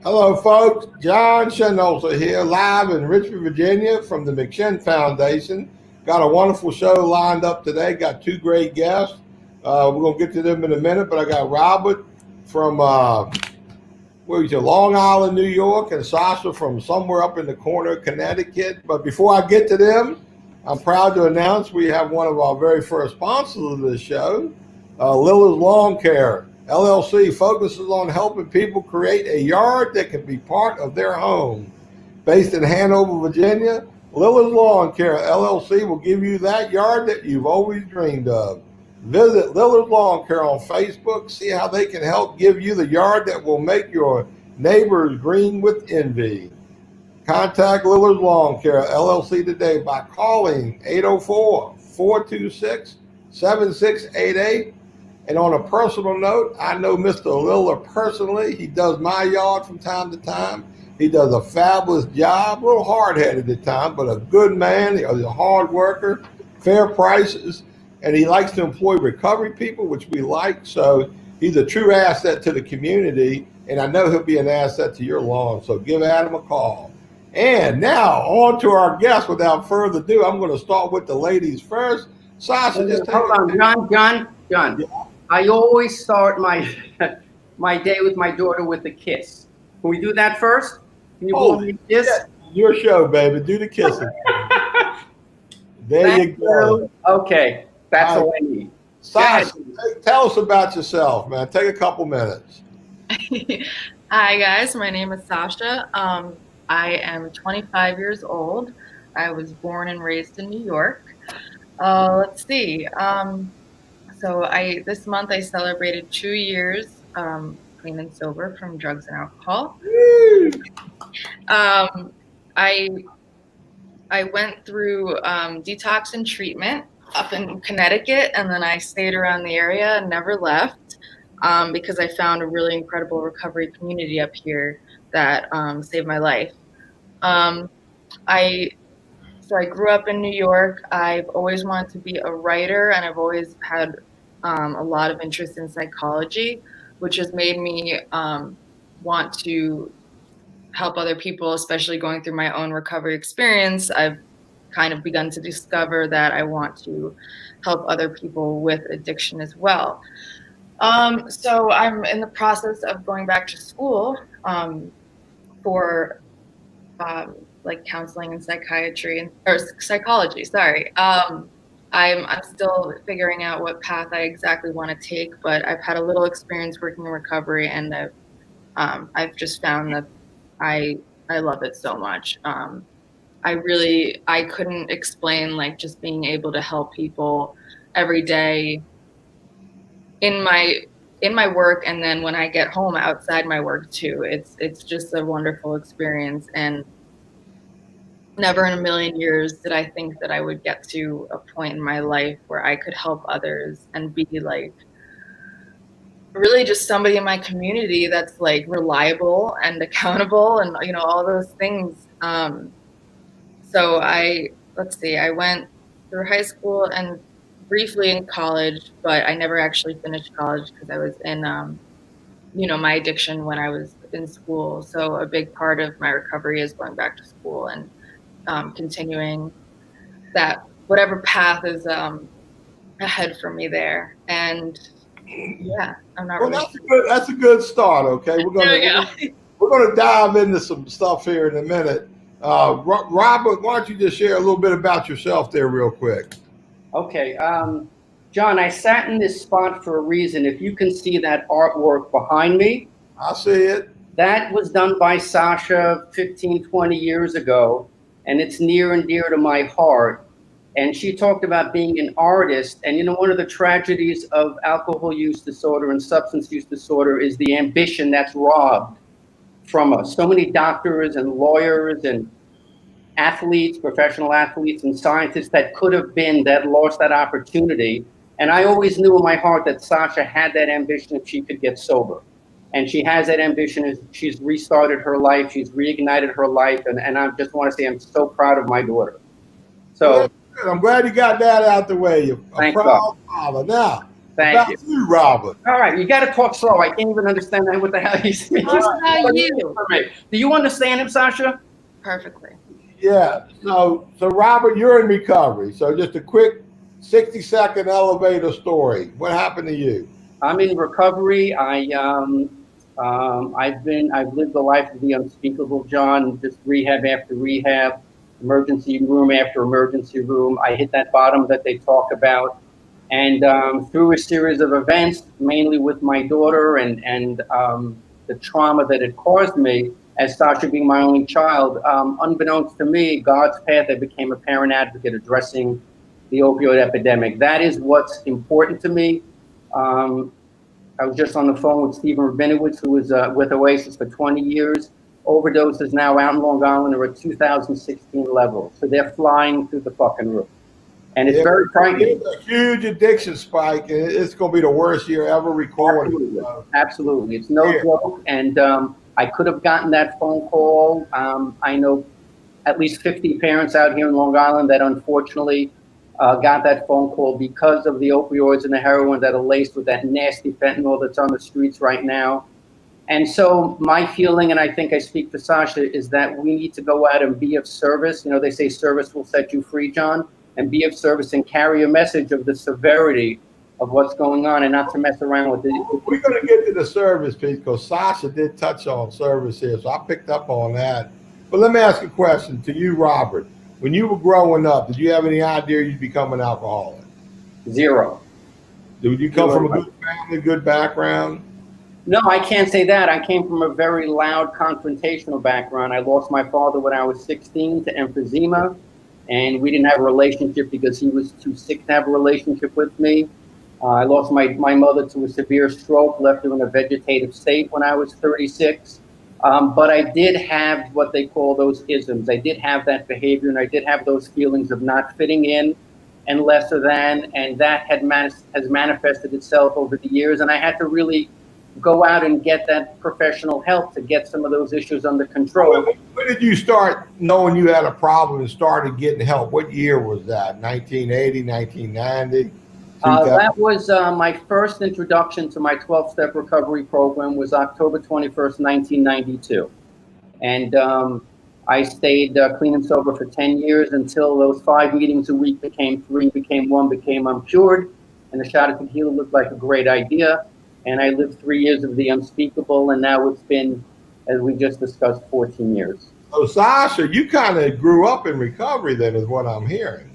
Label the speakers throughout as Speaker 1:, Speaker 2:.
Speaker 1: Hello, folks. John Shinosa here, live in Richmond, Virginia from the McShin Foundation. Got a wonderful show lined up today. Got two great guests. We're going to get to them in a minute, but I got Robert from Long Island, New York, and Sasha from somewhere up in the corner of Connecticut. But before I get to them, I'm proud to announce we have one of our very first sponsors of this show, Lilla's Lawn Care. LLC focuses on helping people create a yard that can be part of their home. Based in Hanover, Virginia, Lilla's Lawn Care LLC will give you that yard that you've always dreamed of. Visit Lilla's Lawn Care on Facebook, see how they can help give you the yard that will make your neighbors green with envy. Contact Lilla's Lawn Care LLC today by calling 804-426-7688. And on a personal note, I know Mr. Lilla personally. He does my yard from time to time. He does a fabulous job, a little hard-headed at times, but a good man. He's a hard worker, fair prices, and he likes to employ recovery people, which we like. So he's a true asset to the community, and I know he'll be an asset to your lawn. So give Adam a call. And now on to our guest. Without further ado, I'm going to start with the ladies first. Sasha, just
Speaker 2: hold on, John. Yeah. I always start my day with my daughter with a kiss. Can we do that first? Can you blow me a kiss?
Speaker 1: Yeah, your show, baby. Do the kissing. There you go.
Speaker 2: Okay, that's all I need.
Speaker 1: Sasha, tell us about yourself, man. Take a couple minutes.
Speaker 3: Hi, guys. My name is Sasha. I am 25 years old. I was born and raised in New York. Let's see. So this month I celebrated 2 years clean and sober from drugs and alcohol. I went through detox and treatment up in Connecticut, and then I stayed around the area and never left because I found a really incredible recovery community up here that saved my life. So I grew up in New York. I've always wanted to be a writer, and I've always had a lot of interest in psychology, which has made me want to help other people, especially going through my own recovery experience. I've kind of begun to discover that I want to help other people with addiction as well. So I'm in the process of going back to school for like counseling and psychiatry or psychology. Sorry. I'm still figuring out what path I exactly want to take, but I've had a little experience working in recovery, and I've just found that I love it so much. I couldn't explain like just being able to help people every day in my work, and then when I get home outside my work too. It's just a wonderful experience, and never in a million years did I think that I would get to a point in my life where I could help others and be like really just somebody in my community that's like reliable and accountable and, you know, all those things. So I went through high school and briefly in college, but I never actually finished college because I was in, my addiction when I was in school. So a big part of my recovery is going back to school and continuing that whatever path is ahead for me there. And yeah, I'm not really sure.
Speaker 1: That's a good start. Okay, we're gonna dive into some stuff here in a minute. Robert, why don't you just share a little bit about yourself there real quick?
Speaker 2: Okay, John, I sat in this spot for a reason. If you can see that artwork behind me,
Speaker 1: I see it.
Speaker 2: That was done by Sasha 15, 20 years ago. And it's near and dear to my heart. And she talked about being an artist. And, you know, one of the tragedies of alcohol use disorder and substance use disorder is the ambition that's robbed from us. So many doctors and lawyers and athletes, professional athletes and scientists that could have been, that lost that opportunity. And I always knew in my heart that Sasha had that ambition if she could get sober. And she has that ambition. As she's restarted her life. She's reignited her life. And I just want to say I'm so proud of my daughter. So
Speaker 1: I'm glad you got that out the way. You're a proud father. Now,
Speaker 2: Thank you.
Speaker 1: you, Robert.
Speaker 2: All right, you got to talk slow. I can't even understand what the hell he's saying.
Speaker 3: How about you?
Speaker 2: Do you understand him, Sasha?
Speaker 3: Perfectly.
Speaker 1: Yeah. So Robert, you're in recovery. So just a quick 60-second elevator story. What happened to you?
Speaker 2: I'm in recovery. I've lived the life of the unspeakable, John. Just rehab after rehab, emergency room after emergency room. I hit that bottom that they talk about, and through a series of events, mainly with my daughter and the trauma that it caused me, as Sasha being my only child, unbeknownst to me, God's path, I became a parent advocate addressing the opioid epidemic. That is what's important to me. I was just on the phone with Stephen Rabinowitz, who was with Oasis for 20 years. Overdoses now out in Long Island are at 2016 levels. So they're flying through the fucking roof. And it's very frightening.
Speaker 1: It's a huge addiction spike, and it's going to be the worst year ever recorded.
Speaker 2: Absolutely. Absolutely. It's no joke. And I could have gotten that phone call. I know at least 50 parents out here in Long Island that unfortunately got that phone call because of the opioids and the heroin that are laced with that nasty fentanyl that's on the streets right now. And so my feeling, and I think I speak for Sasha, is that we need to go out and be of service. You know, they say service will set you free, John, and be of service and carry a message of the severity of what's going on and not to mess around with it.
Speaker 1: We're going to get to the service piece because Sasha did touch on service here, so I picked up on that. But let me ask a question to you, Robert. When you were growing up, did you have any idea you'd become an alcoholic?
Speaker 2: Zero.
Speaker 1: Did you come from a good family, good background?
Speaker 2: No, I can't say that. I came from a very loud, confrontational background. I lost my father when I was 16 to emphysema, and we didn't have a relationship because he was too sick to have a relationship with me. I lost my mother to a severe stroke, left her in a vegetative state when I was 36. But I did have what they call those isms. I did have that behavior, and I did have those feelings of not fitting in and lesser than, and that has manifested itself over the years. And I had to really go out and get that professional help to get some of those issues under control.
Speaker 1: When did you start knowing you had a problem and started getting help? What year was that? 1980, 1990?
Speaker 2: That was my first introduction to my 12-step recovery program was October 21st, 1992. And I stayed clean and sober for 10 years until those 5 meetings a week became 3, became 1, became uncured. And the shot of tequila looked like a great idea. And I lived 3 years of the unspeakable. And now it's been, as we just discussed, 14 years.
Speaker 1: So Sasha, you kind of grew up in recovery then is what I'm hearing.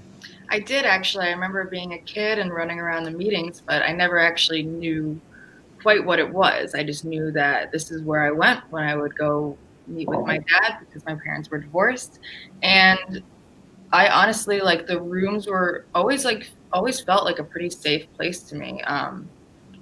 Speaker 3: I did actually. I remember being a kid and running around the meetings, but I never actually knew quite what it was. I just knew that this is where I went when I would go meet with my dad because my parents were divorced. And I honestly, like, the rooms were always felt like a pretty safe place to me. And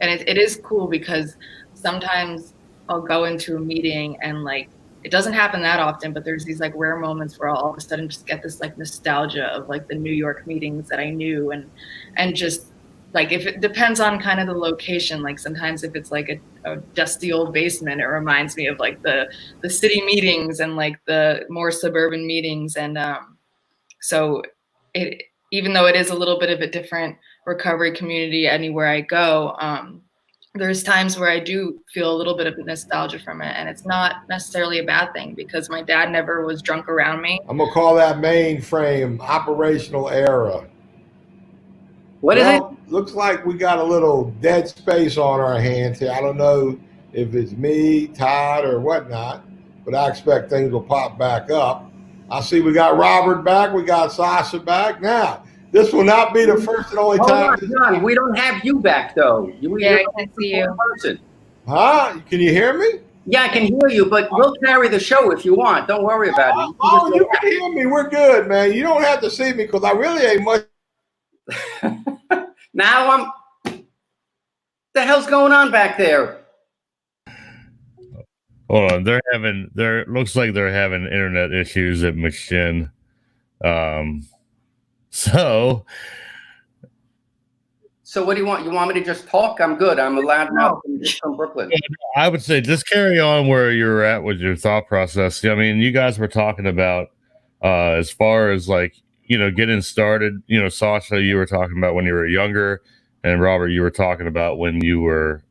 Speaker 3: it is cool because sometimes I'll go into a meeting and, like, it doesn't happen that often, but there's these like rare moments where I'll all of a sudden just get this like nostalgia of like the New York meetings that I knew, and just like, if it depends on kind of the location, like sometimes if it's like a dusty old basement, it reminds me of like the city meetings and like the more suburban meetings. And so it, even though it is a little bit of a different recovery community anywhere I go, there's times where I do feel a little bit of nostalgia from it, and it's not necessarily a bad thing because my dad never was drunk around me.
Speaker 1: I'm gonna call that mainframe operational era.
Speaker 2: What is it?
Speaker 1: Looks like we got a little dead space on our hands here. I don't know if it's me, Todd, or whatnot, but I expect things will pop back up. I see we got Robert back, we got Sasha back. Now, this will not be the first and only time.
Speaker 2: John, we don't have you back though.
Speaker 3: Yeah, I can see you.
Speaker 2: Person.
Speaker 1: Huh? Can you hear me?
Speaker 2: Yeah, I can hear you, but we'll carry the show if you want. Don't worry about it.
Speaker 1: You can hear me. We're good, man. You don't have to see me because I really ain't much.
Speaker 2: Now the hell's going on back there?
Speaker 4: Hold on, looks like they're having internet issues at Machin. So
Speaker 2: what do you want? You want me to just talk? I'm good. I'm allowed now from Brooklyn.
Speaker 4: I would say just carry on where you're at with your thought process. I mean, you guys were talking about as far as like, getting started, Sasha, you were talking about when you were younger and Robert, you were talking about when you were,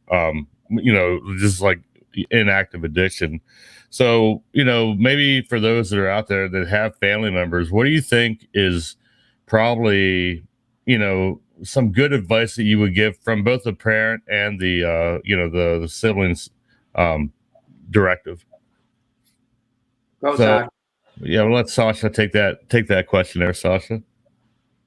Speaker 4: just like in active addiction. So, maybe for those that are out there that have family members, what do you think is probably, some good advice that you would give from both the parent and the siblings, um, directive?
Speaker 2: Go,
Speaker 4: So,
Speaker 2: Sasha.
Speaker 4: yeah, we'll let Sasha take that question there, Sasha.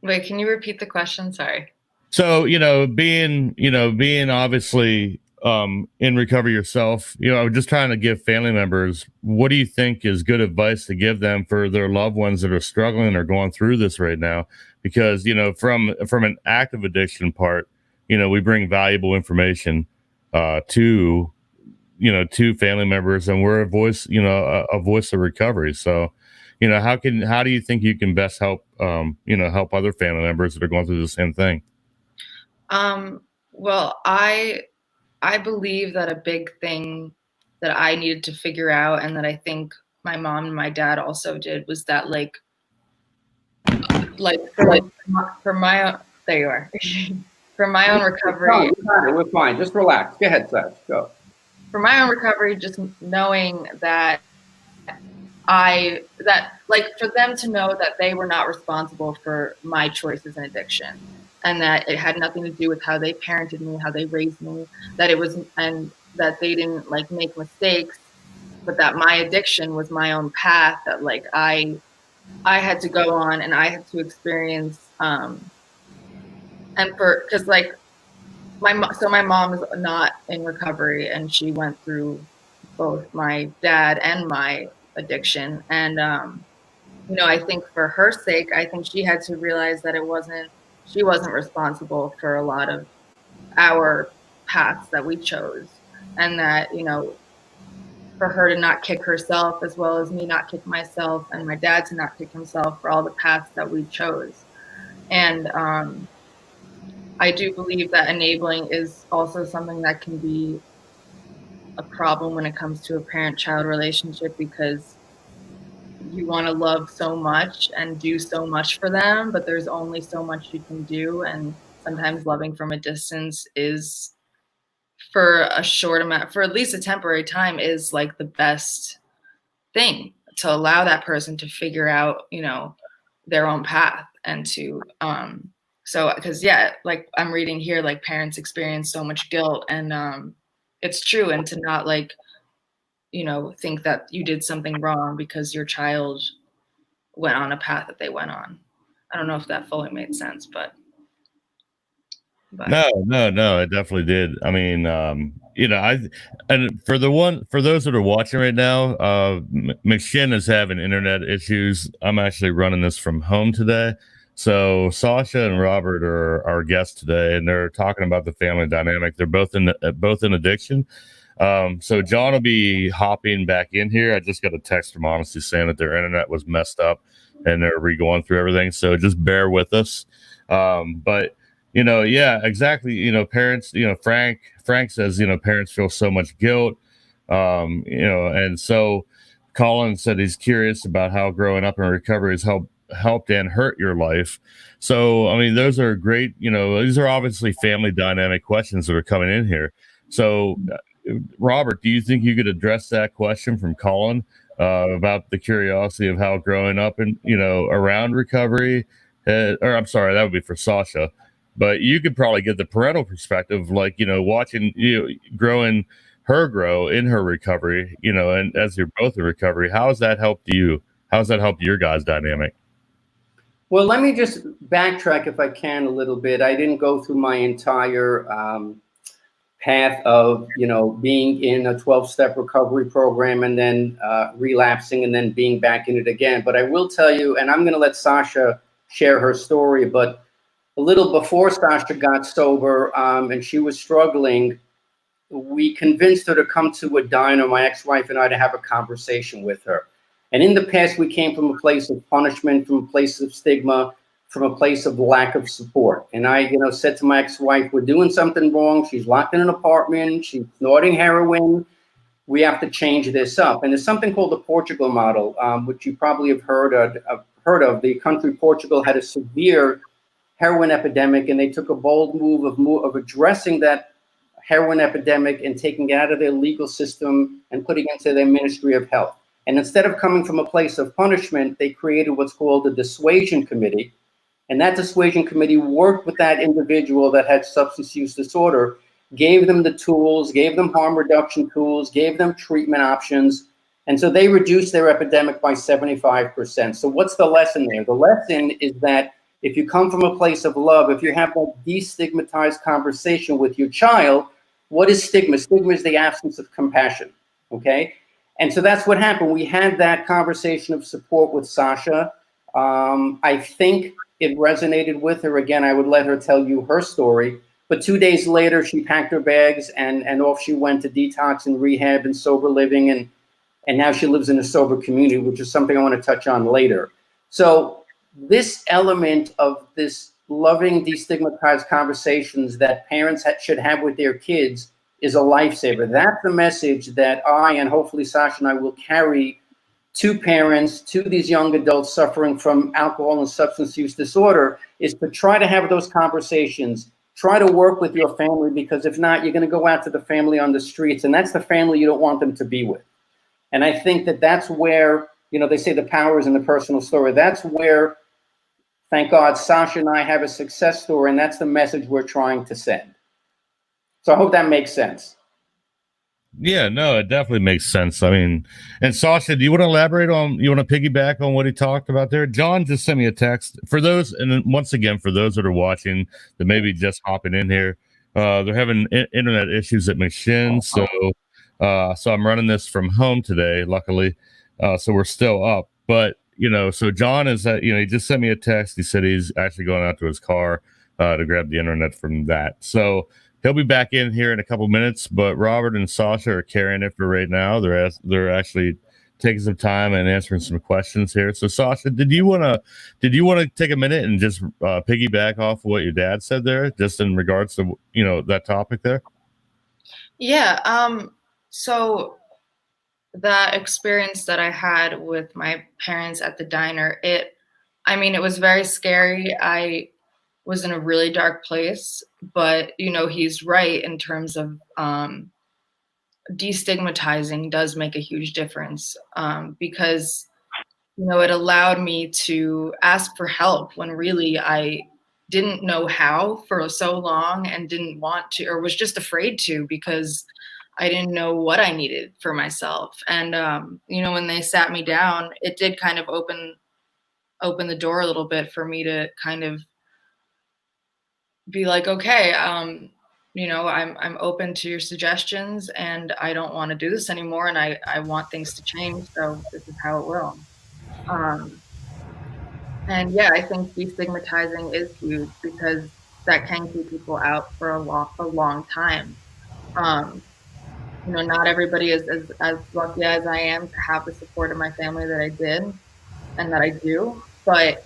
Speaker 3: Wait, can you repeat the question? Sorry.
Speaker 4: So, being obviously in recovery yourself, just trying to give family members, what do you think is good advice to give them for their loved ones that are struggling or going through this right now? Because, from an active addiction part, we bring valuable information to family members, and we're a voice, a voice of recovery. So, how do you think you can best help help other family members that are going through the same thing?
Speaker 3: Well, I believe that a big thing that I needed to figure out, and that I think my mom and my dad also did, was that like for my own, there you are. For my own recovery.
Speaker 2: No, you got it. We're fine. Just relax. Go ahead, Sash. Go.
Speaker 3: For my own recovery, just knowing that like for them to know that they were not responsible for my choices in addiction, and that it had nothing to do with how they parented me, how they raised me, that it was, and that they didn't like make mistakes, but that my addiction was my own path, that like I had to go on and I had to experience, and because like my mom is not in recovery, and she went through both my dad and my addiction, and I think for her sake, I think she had to realize that she wasn't responsible for a lot of our paths that we chose, and that for her to not kick herself, as well as me not kick myself, and my dad to not kick himself for all the paths that we chose. And I do believe that enabling is also something that can be a problem when it comes to a parent-child relationship, because you want to love so much and do so much for them, but there's only so much you can do. And sometimes loving from a distance is, for a short amount, for at least a temporary time, is like the best thing, to allow that person to figure out, their own path, and to, so, because like I'm reading here, like parents experience so much guilt, and it's true, and to not like, think that you did something wrong because your child went on a path that they went on. I don't know if that fully made sense, but.
Speaker 4: No, it definitely did. I mean, and for those that are watching right now, McShin is having internet issues. I'm actually running this from home today. So Sasha and Robert are our guests today, and they're talking about the family dynamic. They're both in addiction. So John will be hopping back in here. I just got a text from Honesty saying that their internet was messed up and they're re-going through everything. So just bear with us. But yeah, exactly. Parents, Frank says, parents feel so much guilt. And so Colin said he's curious about how growing up in recovery has helped and hurt your life. So, I mean, those are great, these are obviously family dynamic questions that are coming in here. So, Robert, do you think you could address that question from Colin about the curiosity of how growing up and, around recovery, or I'm sorry, that would be for Sasha, but you could probably get the parental perspective, like, watching growing her grow in her recovery, and as you're both in recovery, how has that helped you? How's that helped your guys' dynamic?
Speaker 2: Well, let me just backtrack if I can a little bit. I didn't go through my entire path of, being in a 12-step recovery program and then relapsing and then being back in it again. But I will tell you, and I'm going to let Sasha share her story, but a little before Sasha got sober and she was struggling, we convinced her to come to a diner, my ex-wife and I, to have a conversation with her. And in the past, we came from a place of punishment, from a place of stigma, from a place of lack of support. And I, said to my ex-wife, we're doing something wrong. She's locked in an apartment. She's snorting heroin. We have to change this up. And there's something called the Portugal model, which you probably have heard of. The country Portugal had a severe heroin epidemic, and they took a bold move of addressing that heroin epidemic and taking it out of their legal system and putting it into their Ministry of Health. And instead of coming from a place of punishment, they created what's called a dissuasion committee. And that dissuasion committee worked with that individual that had substance use disorder, gave them the tools, gave them harm reduction tools, gave them treatment options. And so they reduced their epidemic by 75%. So what's the lesson there? The lesson is that if you come from a place of love, if you have that destigmatized conversation with your child, what is stigma? Stigma is the absence of compassion, okay? And so that's what happened. We had that conversation of support with Sasha. I think it resonated with her. Again, I would let her tell you her story. But 2 days later, she packed her bags and off she went to detox and rehab and sober living. And now she lives in a sober community, which is something I want to touch on later. So this element of this loving, destigmatized conversations that parents should have with their kids is a lifesaver. That's the message that I, and hopefully Sasha and I, will carry to parents, to these young adults suffering from alcohol and substance use disorder, is to try to have those conversations. Try to work with your family, because if not, you're going to go out to the family on the streets, and that's the family you don't want them to be with. And I think that that's where, they say the power is in the personal story. That's where, thank God, Sasha and I have a success story, and that's the message we're trying to send. So I hope that makes sense.
Speaker 4: Yeah, no, it definitely makes sense. I mean, and Sasha, do you want to elaborate on, you want to piggyback on what he talked about there? John just sent me a text for those. And then once again, for those that are watching that maybe just hopping in here, they're having internet issues at McShin. So I'm running this from home today, luckily. So we're still up, but so John is that, he just sent me a text. He said he's actually going out to his car, to grab the internet from that. So he'll be back in here in a couple minutes, but Robert and Sasha are carrying it for right now. They're actually taking some time and answering some questions here. So Sasha, did you want to take a minute and just piggyback off what your dad said there, just in regards to that topic there?
Speaker 3: Yeah. So that experience that I had with my parents at the diner, it was very scary. I was in a really dark place, but he's right in terms of destigmatizing does make a huge difference, because it allowed me to ask for help when really I didn't know how for so long, and didn't want to, or was just afraid to, because I didn't know what I needed for myself. And when they sat me down, it did kind of open the door a little bit for me to kind of be like, okay, I'm open to your suggestions, and I don't want to do this anymore, and I want things to change, so this is how it will. And yeah, I think destigmatizing is huge, because that can keep people out for a long time. Not everybody is as lucky as I am to have the support of my family that I did and that I do, but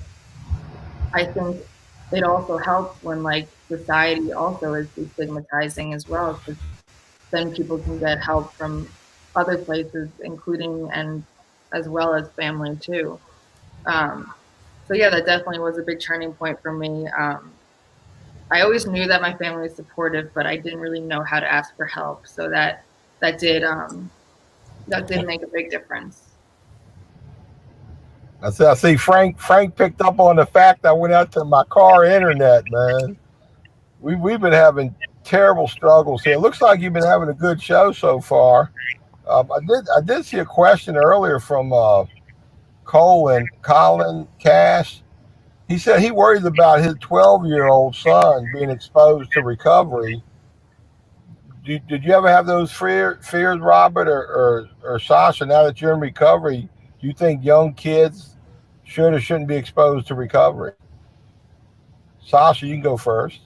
Speaker 3: I think it also helps when society also is destigmatizing as well, because then people can get help from other places, including and as well as family too. So yeah, that definitely was a big turning point for me. I always knew that my family was supportive, but I didn't really know how to ask for help. So that did make a big difference.
Speaker 1: I see Frank picked up on the fact I went out to my car internet, man. We've been having terrible struggles here. It looks like you've been having a good show so far. I did see a question earlier from Colin Cash. He said he worries about his 12-year-old son being exposed to recovery. Did you ever have those fears, Robert or Sasha? Now that you're in recovery, do you think young kids should or shouldn't be exposed to recovery? Sasha, you can go first.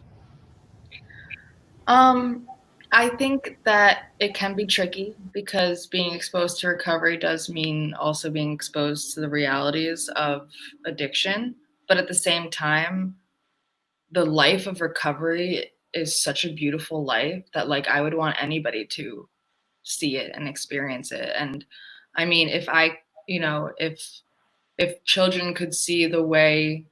Speaker 3: I think that it can be tricky, because being exposed to recovery does mean also being exposed to the realities of addiction. But at the same time, the life of recovery is such a beautiful life that I would want anybody to see it and experience it. And if I, if children could see the way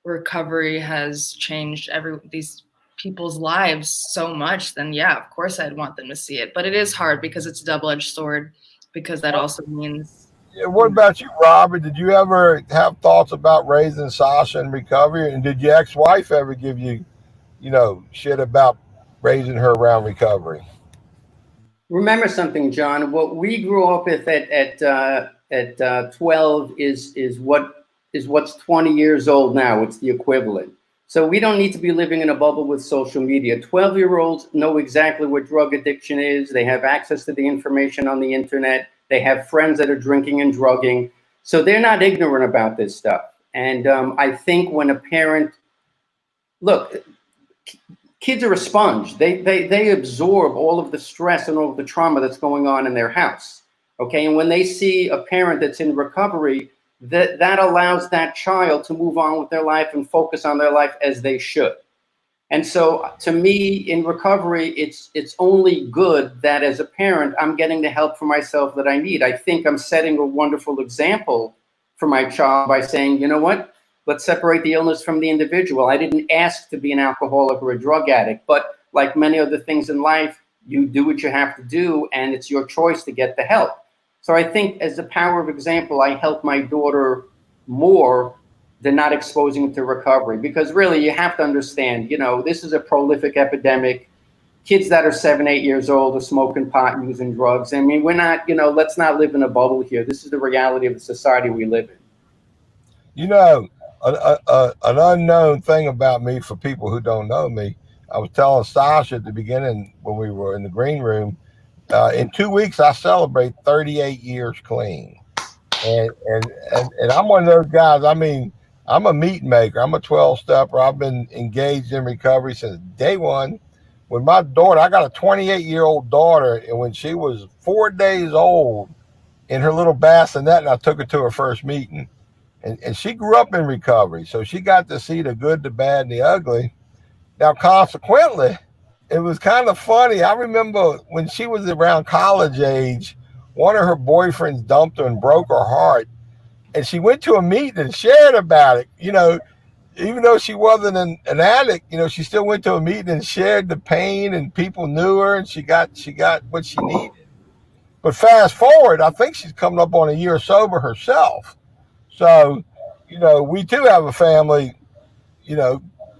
Speaker 3: recovery has changed these people's lives so much, then yeah, of course I'd want them to see it. But it is hard because it's a double-edged sword, because that also means.
Speaker 1: Yeah, what about you, Robert? Did you ever have thoughts about raising Sasha in recovery? And did your ex-wife ever give you, shit about raising her around recovery?
Speaker 2: Remember something, John. What we grew up with at 12 is what's 20 years old now. It's the equivalent. So we don't need to be living in a bubble with social media. 12-year-olds know exactly what drug addiction is. They have access to the information on the internet. They have friends that are drinking and drugging. So they're not ignorant about this stuff. And I think when a parent, look, kids are a sponge. They absorb all of the stress and all of the trauma that's going on in their house. Okay, and when they see a parent that's in recovery, that allows that child to move on with their life and focus on their life as they should. And so to me, in recovery, it's only good that as a parent, I'm getting the help for myself that I need. I think I'm setting a wonderful example for my child by saying, you know what? Let's separate the illness from the individual. I didn't ask to be an alcoholic or a drug addict, but like many other things in life, you do what you have to do, and it's your choice to get the help. So I think as a power of example, I help my daughter more than not exposing them to recovery. Because really, you have to understand, this is a prolific epidemic. Kids that are 7, 8 years old are smoking pot and using drugs. I mean, we're not, let's not live in a bubble here. This is the reality of the society we live in.
Speaker 1: An unknown thing about me for people who don't know me, I was telling Sasha at the beginning when we were in the green room, in 2 weeks, I celebrate 38 years clean. And I'm one of those guys. I mean, I'm a meat maker. I'm a 12-stepper. I've been engaged in recovery since day one. When my daughter, I got a 28-year-old daughter, and when she was 4 days old in her little bassinet, and I took her to her first meeting, and she grew up in recovery. So she got to see the good, the bad, and the ugly. Now, consequently, it was kind of funny. I remember when she was around college age, one of her boyfriends dumped her and broke her heart. And she went to a meeting and shared about it. Even though she wasn't an addict, she still went to a meeting and shared the pain, and people knew her, and she got what she needed. But fast forward, I think she's coming up on a year sober herself. So, we too have a family,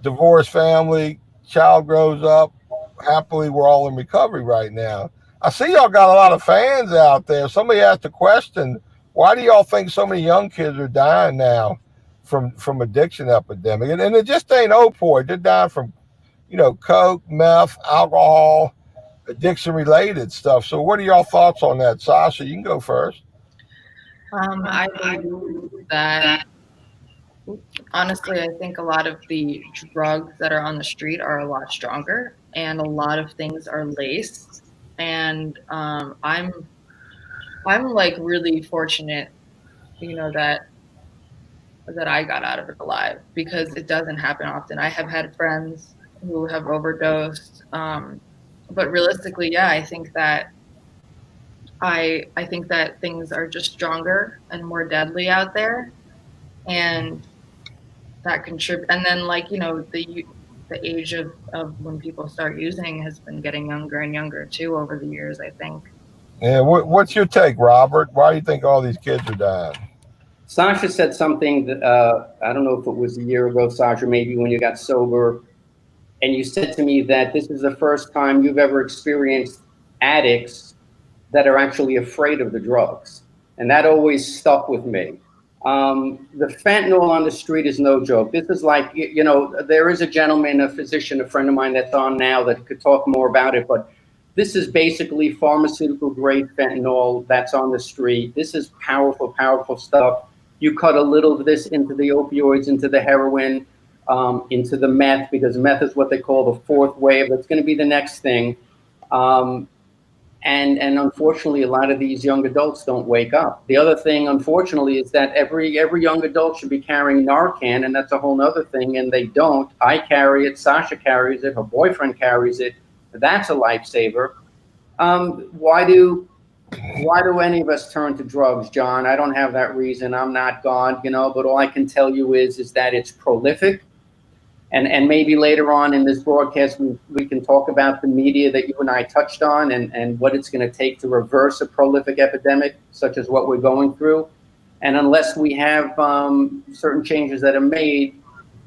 Speaker 1: divorced family, child grows up. Happily, we're all in recovery right now. I see y'all got a lot of fans out there. Somebody asked a question, why do y'all think so many young kids are dying now from addiction epidemic? And it just ain't opioid. They're dying from, coke, meth, alcohol, addiction-related stuff. So what are y'all thoughts on that? Sasha, you can go first.
Speaker 3: I believe that, honestly, I think a lot of the drugs that are on the street are a lot stronger, and a lot of things are laced. And I'm like really fortunate, that I got out of it alive, because it doesn't happen often. I have had friends who have overdosed, but realistically, yeah, I think that things are just stronger and more deadly out there, and that contribute. And then, the age of when people start using has been getting younger and younger too over the years, I think.
Speaker 1: Yeah, what's your take, Robert? Why do you think all these kids are dying?
Speaker 2: Sasha said something that I don't know if it was a year ago, Sasha, maybe when you got sober, and you said to me that this is the first time you've ever experienced addicts that are actually afraid of the drugs. And that always stuck with me. The fentanyl on the street is no joke. This is like, there is a gentleman, a physician, a friend of mine that's on now that could talk more about it, but this is basically pharmaceutical grade fentanyl that's on the street. This is powerful, powerful stuff. You cut a little of this into the opioids, into the heroin, into the meth, because meth is what they call the fourth wave. That's going to be the next thing. And unfortunately, a lot of these young adults don't wake up. The other thing, unfortunately, is that every young adult should be carrying Narcan, and that's a whole other thing, and they don't. I carry it, Sasha carries it, her boyfriend carries it. That's a lifesaver. Why do Why do any of us turn to drugs, John? I don't have that reason. I'm not God, but all I can tell you is that it's prolific. And maybe later on in this broadcast, we can talk about the media that you and I touched on and what it's going to take to reverse a prolific epidemic, such as what we're going through. And unless we have certain changes that are made,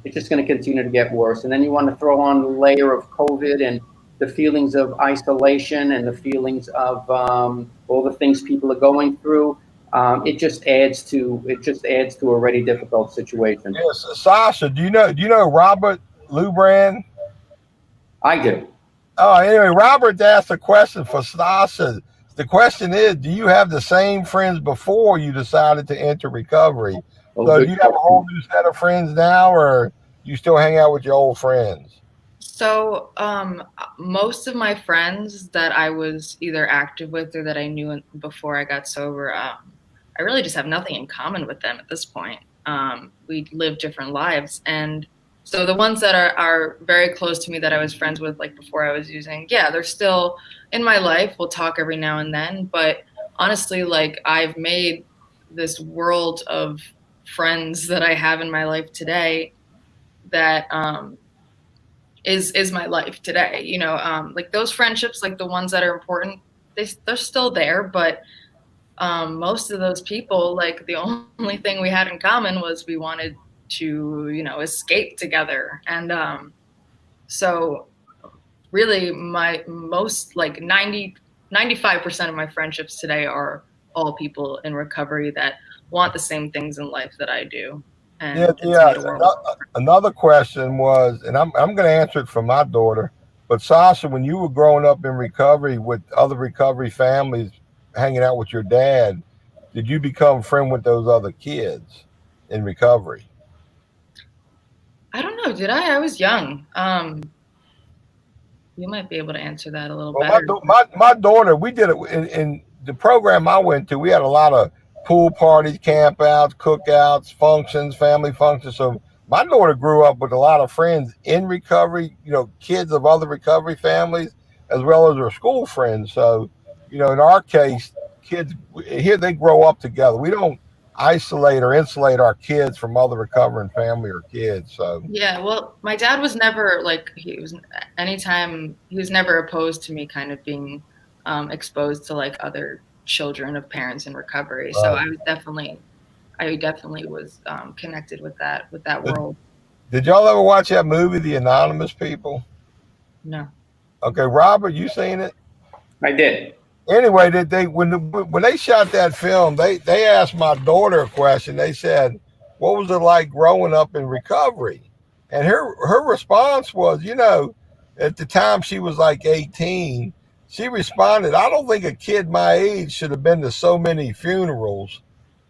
Speaker 2: it's just going to continue to get worse. And then you want to throw on the layer of COVID and the feelings of isolation and the feelings of all the things people are going through. It just adds to a already difficult situation.
Speaker 1: Yes, Sasha, do you know Robert Lubrand?
Speaker 2: I do.
Speaker 1: Oh, anyway, Robert asked a question for Sasha. The question is, do you have the same friends before you decided to enter recovery? So do you have a whole new set of friends now, or you still hang out with your old friends?
Speaker 3: So most of my friends that I was either active with or that I knew before I got sober, I really just have nothing in common with them at this point. We live different lives. And so the ones that are very close to me that I was friends with like before I was using, yeah, they're still in my life. We'll talk every now and then. But honestly, like I've made this world of friends that I have in my life today that is my life today. Like those friendships, like the ones that are important, they're still there. But most of those people, like the only thing we had in common was we wanted to, escape together. And so really my most like 95% of my friendships today are all people in recovery that want the same things in life that I do. And
Speaker 1: Yeah. Another question was, and I'm going to answer it for my daughter, but Sasha, when you were growing up in recovery with other recovery families, hanging out with your dad, did you become friend with those other kids in recovery?
Speaker 3: I don't know. Did I? I was young. You might be able to answer that a little better.
Speaker 1: My daughter, we did it in the program I went to. We had a lot of pool parties, campouts, cookouts, functions, family functions. So my daughter grew up with a lot of friends in recovery, kids of other recovery families, as well as her school friends. So, in our case, kids here, they grow up together. We don't isolate or insulate our kids from other recovering family or kids. So
Speaker 3: yeah, well, my dad was never like he was never opposed to me kind of being exposed to like other children of parents in recovery. So I definitely was connected with that world.
Speaker 1: Did y'all ever watch that movie, The Anonymous People?
Speaker 3: No.
Speaker 1: Okay, Robert, you seen it?
Speaker 2: I did.
Speaker 1: Anyway, when they shot that film, they asked my daughter a question. They said, "What was it like growing up in recovery?" And her response was, at the time she was like 18, she responded, "I don't think a kid my age should have been to so many funerals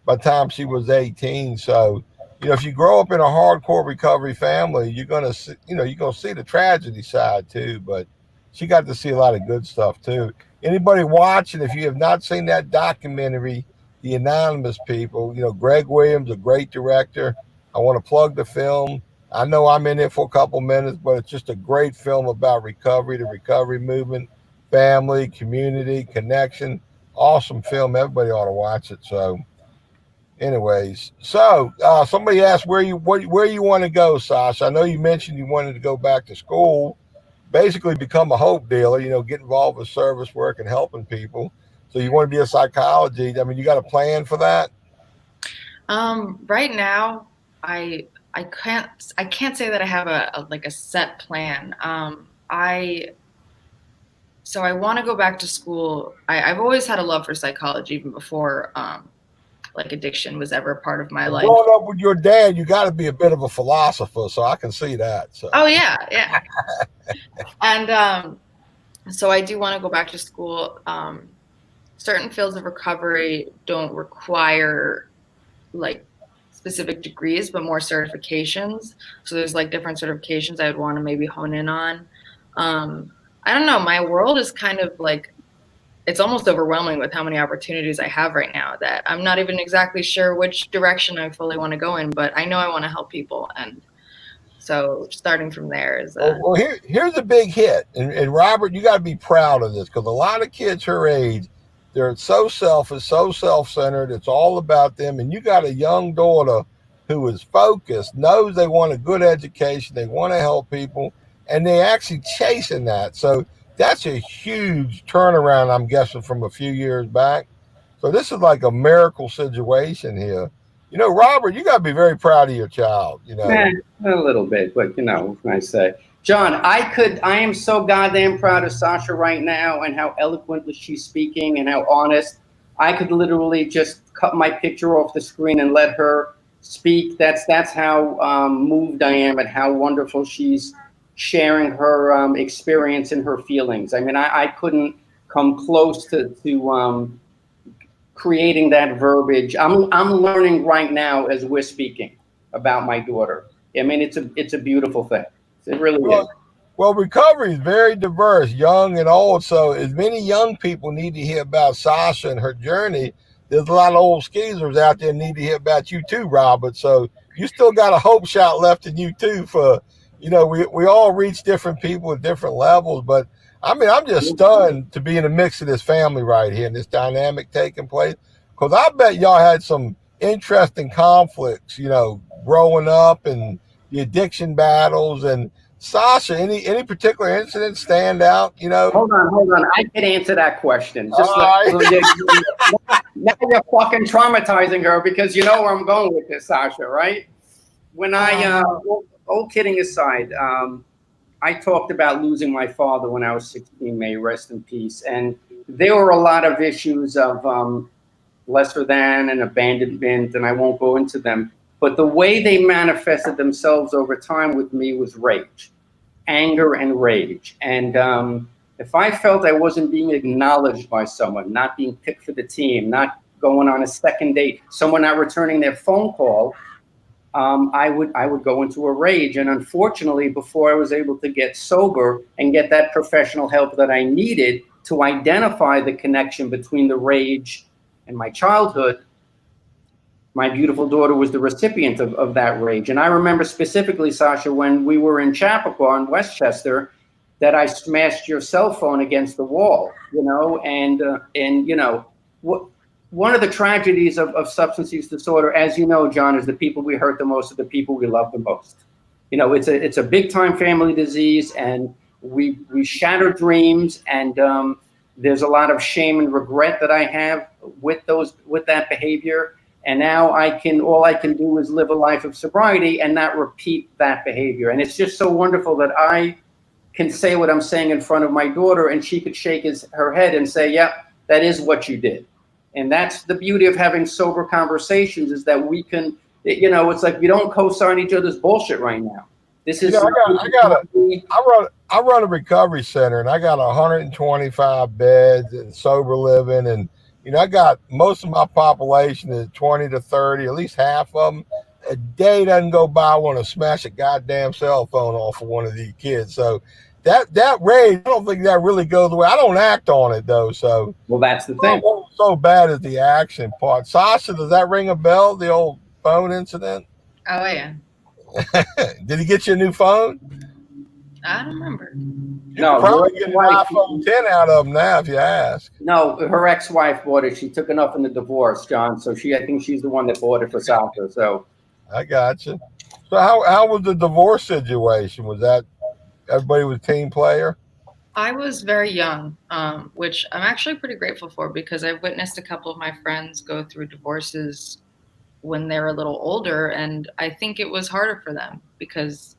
Speaker 1: by the time she was 18." So, if you grow up in a hardcore recovery family, you're gonna see the tragedy side too. But she got to see a lot of good stuff too. Anybody watching, if you have not seen that documentary, The Anonymous People, Greg Williams, a great director. I want to plug the film. I know I'm in it for a couple minutes, but it's just a great film about recovery, the recovery movement, family, community, connection. Awesome film. Everybody ought to watch it. So, anyways, somebody asked where you want to go, Sasha. I know you mentioned you wanted to go back to school, basically become a hope dealer, get involved with service work and helping people. So you want to be a psychology. I mean, you got a plan for that?
Speaker 3: Right now, I can't say that I have a set plan. So I want to go back to school. I've always had a love for psychology even before like addiction was ever a part of my life.
Speaker 1: Growing up with your dad, you got to be a bit of a philosopher, so I can see that. So.
Speaker 3: Oh yeah. And so I do want to go back to school. Certain fields of recovery don't require like specific degrees, but more certifications. So there's like different certifications I would want to maybe hone in on. I don't know. My world is kind of like, it's almost overwhelming with how many opportunities I have right now that I'm not even exactly sure which direction I fully want to go in, but I know I want to help people. And so starting from there is here's
Speaker 1: a big hit. And Robert, you got to be proud of this, because a lot of kids her age, they're so selfish, so self-centered. It's all about them. And you got a young daughter who is focused, knows they want a good education, they want to help people, and they actually chasing that. So that's a huge turnaround, I'm guessing, from a few years back. So this is like a miracle situation here. Robert, you got to be very proud of your child.
Speaker 2: A little bit, but what can I say? John, I am so goddamn proud of Sasha right now and how eloquently she's speaking and how honest. I could literally just cut my picture off the screen and let her speak. That's how moved I am at how wonderful she's sharing her experience and her feelings. I mean, I couldn't come close to creating that verbiage. I'm learning right now as we're speaking about my daughter. I mean, it's a beautiful thing. It really is.
Speaker 1: Well, recovery is very diverse, young and old. So as many young people need to hear about Sasha and her journey, there's a lot of old skeezers out there need to hear about you too, Robert. So you still got a hope shot left in you too for, we all reach different people at different levels. But I mean, I'm just stunned to be in the mix of this family right here and this dynamic taking place. Because I bet y'all had some interesting conflicts, growing up and the addiction battles. And Sasha, any particular incident stand out?
Speaker 2: Hold on. I can answer that question. Now you're fucking traumatizing her because you know where I'm going with this, Sasha, right? When all kidding aside, I talked about losing my father when I was 16, may he rest in peace. And there were a lot of issues of lesser than and abandonment, and I won't go into them. But the way they manifested themselves over time with me was rage, anger and rage. And if I felt I wasn't being acknowledged by someone, not being picked for the team, not going on a second date, someone not returning their phone call, I would go into a rage. And unfortunately, before I was able to get sober and get that professional help that I needed to identify the connection between the rage and my childhood, my beautiful daughter was the recipient of that rage. And I remember specifically, Sasha, when we were in Chappaqua in Westchester, that I smashed your cell phone against the wall, one of the tragedies of substance use disorder, as you know, John, is the people we hurt the most are the people we love the most. It's a big time family disease, and we shatter dreams, and there's a lot of shame and regret that I have with that behavior. And now all I can do is live a life of sobriety and not repeat that behavior. And it's just so wonderful that I can say what I'm saying in front of my daughter, and she could shake her head and say, "Yeah, that is what you did." And that's the beauty of having sober conversations, is that we can, it's like we don't co-sign each other's bullshit right now. This is.
Speaker 1: I run a recovery center, and I got 125 beds and sober living, and I got most of my population is 20 to 30, at least half of them. A day doesn't go by I want to smash a goddamn cell phone off of one of these kids. So that rage, I don't think that really goes away. I don't act on it though. So
Speaker 2: well, that's the thing.
Speaker 1: So bad as the action part. Sasha, does that ring a bell? The old phone incident?
Speaker 3: Oh yeah.
Speaker 1: Did he get you a new phone?
Speaker 3: I don't remember.
Speaker 1: You can probably get an iPhone 10 out of them now if you ask.
Speaker 2: No, her ex-wife bought it. She took enough in the divorce, John. So I think she's the one that bought it for Sasha. So
Speaker 1: I got you. So how was the divorce situation? Was that everybody was a team player?
Speaker 3: I was very young, which I'm actually pretty grateful for, because I've witnessed a couple of my friends go through divorces when they're a little older, and I think it was harder for them because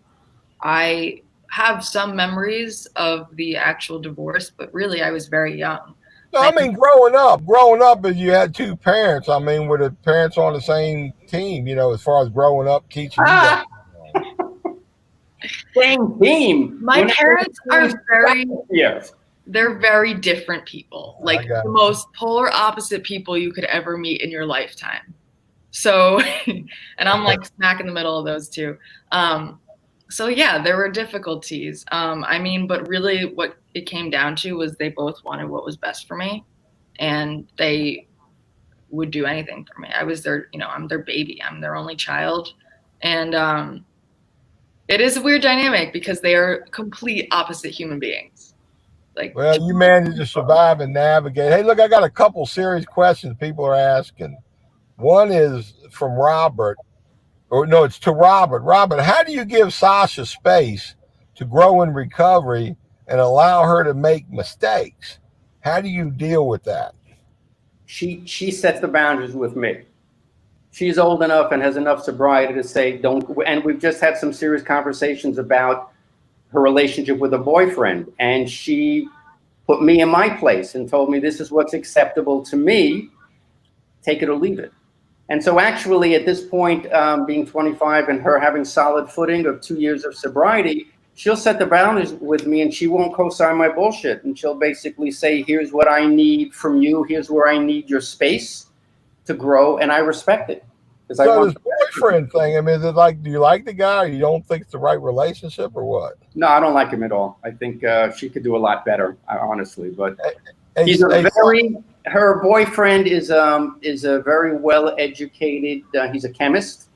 Speaker 3: I have some memories of the actual divorce, but really I was very young.
Speaker 1: No, I mean, growing up, as you had two parents, I mean, were the parents on the same team, as far as growing up, teaching you that?
Speaker 2: Same team.
Speaker 3: My parents are they're very different people, like the most polar opposite people you could ever meet in your lifetime. So, and I'm like smack in the middle of those two. So yeah, there were difficulties. But really what it came down to was they both wanted what was best for me, and they would do anything for me. I was their, I'm their baby. I'm their only child. And it is a weird dynamic because they are complete opposite human beings. Like,
Speaker 1: well, you managed to survive and navigate. Hey, look, I got a couple serious questions people are asking. One is from Robert, or no, it's to Robert. Robert, how do you give Sasha space to grow in recovery and allow her to make mistakes? How do you deal with that?
Speaker 2: She sets the boundaries with me. She's old enough and has enough sobriety to say don't. And we've just had some serious conversations about her relationship with a boyfriend, and she put me in my place and told me this is what's acceptable to me. Take it or leave it. And so actually at this point, being 25 and her having solid footing of 2 years of sobriety, she'll set the boundaries with me and she won't co-sign my bullshit. And she'll basically say, here's what I need from you. Here's where I need your space to grow. And I respect it.
Speaker 1: So this boyfriend thing, I mean, is it like, do you like the guy or you don't think it's the right relationship or what?
Speaker 2: No, I don't like him at all. I think she could do a lot better, honestly. But her boyfriend is a very well-educated, he's a chemist.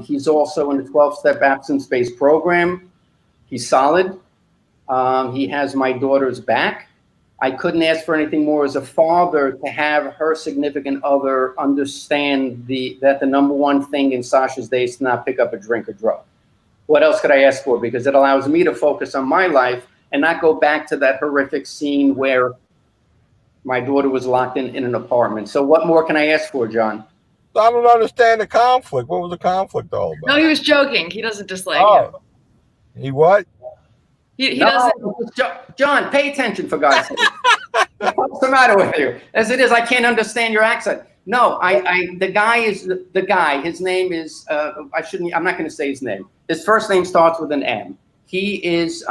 Speaker 2: He's also in the 12-step absence-based program. He's solid. He has my daughter's back. I couldn't ask for anything more as a father to have her significant other understand that the number one thing in Sasha's day is to not pick up a drink or drug. What else could I ask for? Because it allows me to focus on my life and not go back to that horrific scene where my daughter was locked in an apartment. So what more can I ask for, John?
Speaker 1: I don't understand the conflict. What was the conflict all about?
Speaker 3: No, he was joking. He doesn't dislike him.
Speaker 1: He what?
Speaker 3: He doesn't.
Speaker 2: John, pay attention for God's sake. What's the matter with you? As it is, I can't understand your accent. No, the guy is the guy. His name is I'm not going to say his name. His first name starts with an M. He is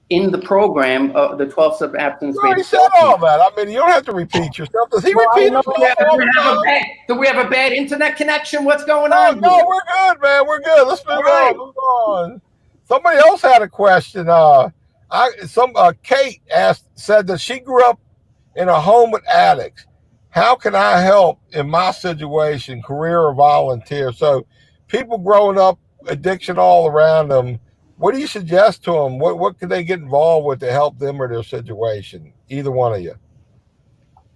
Speaker 2: in the program, the 12-step absence.
Speaker 1: You already said all that. I mean, you don't have to repeat yourself. Does he repeat himself?
Speaker 2: Do we have a bad internet connection? What's going on?
Speaker 1: No, we're good, man. We're good. Let's move on. Somebody else had a question. Kate said that she grew up in a home with addicts. How can I help in my situation, career or volunteer? So people growing up, addiction all around them, what do you suggest to them? What could they get involved with to help them or their situation? Either one of you.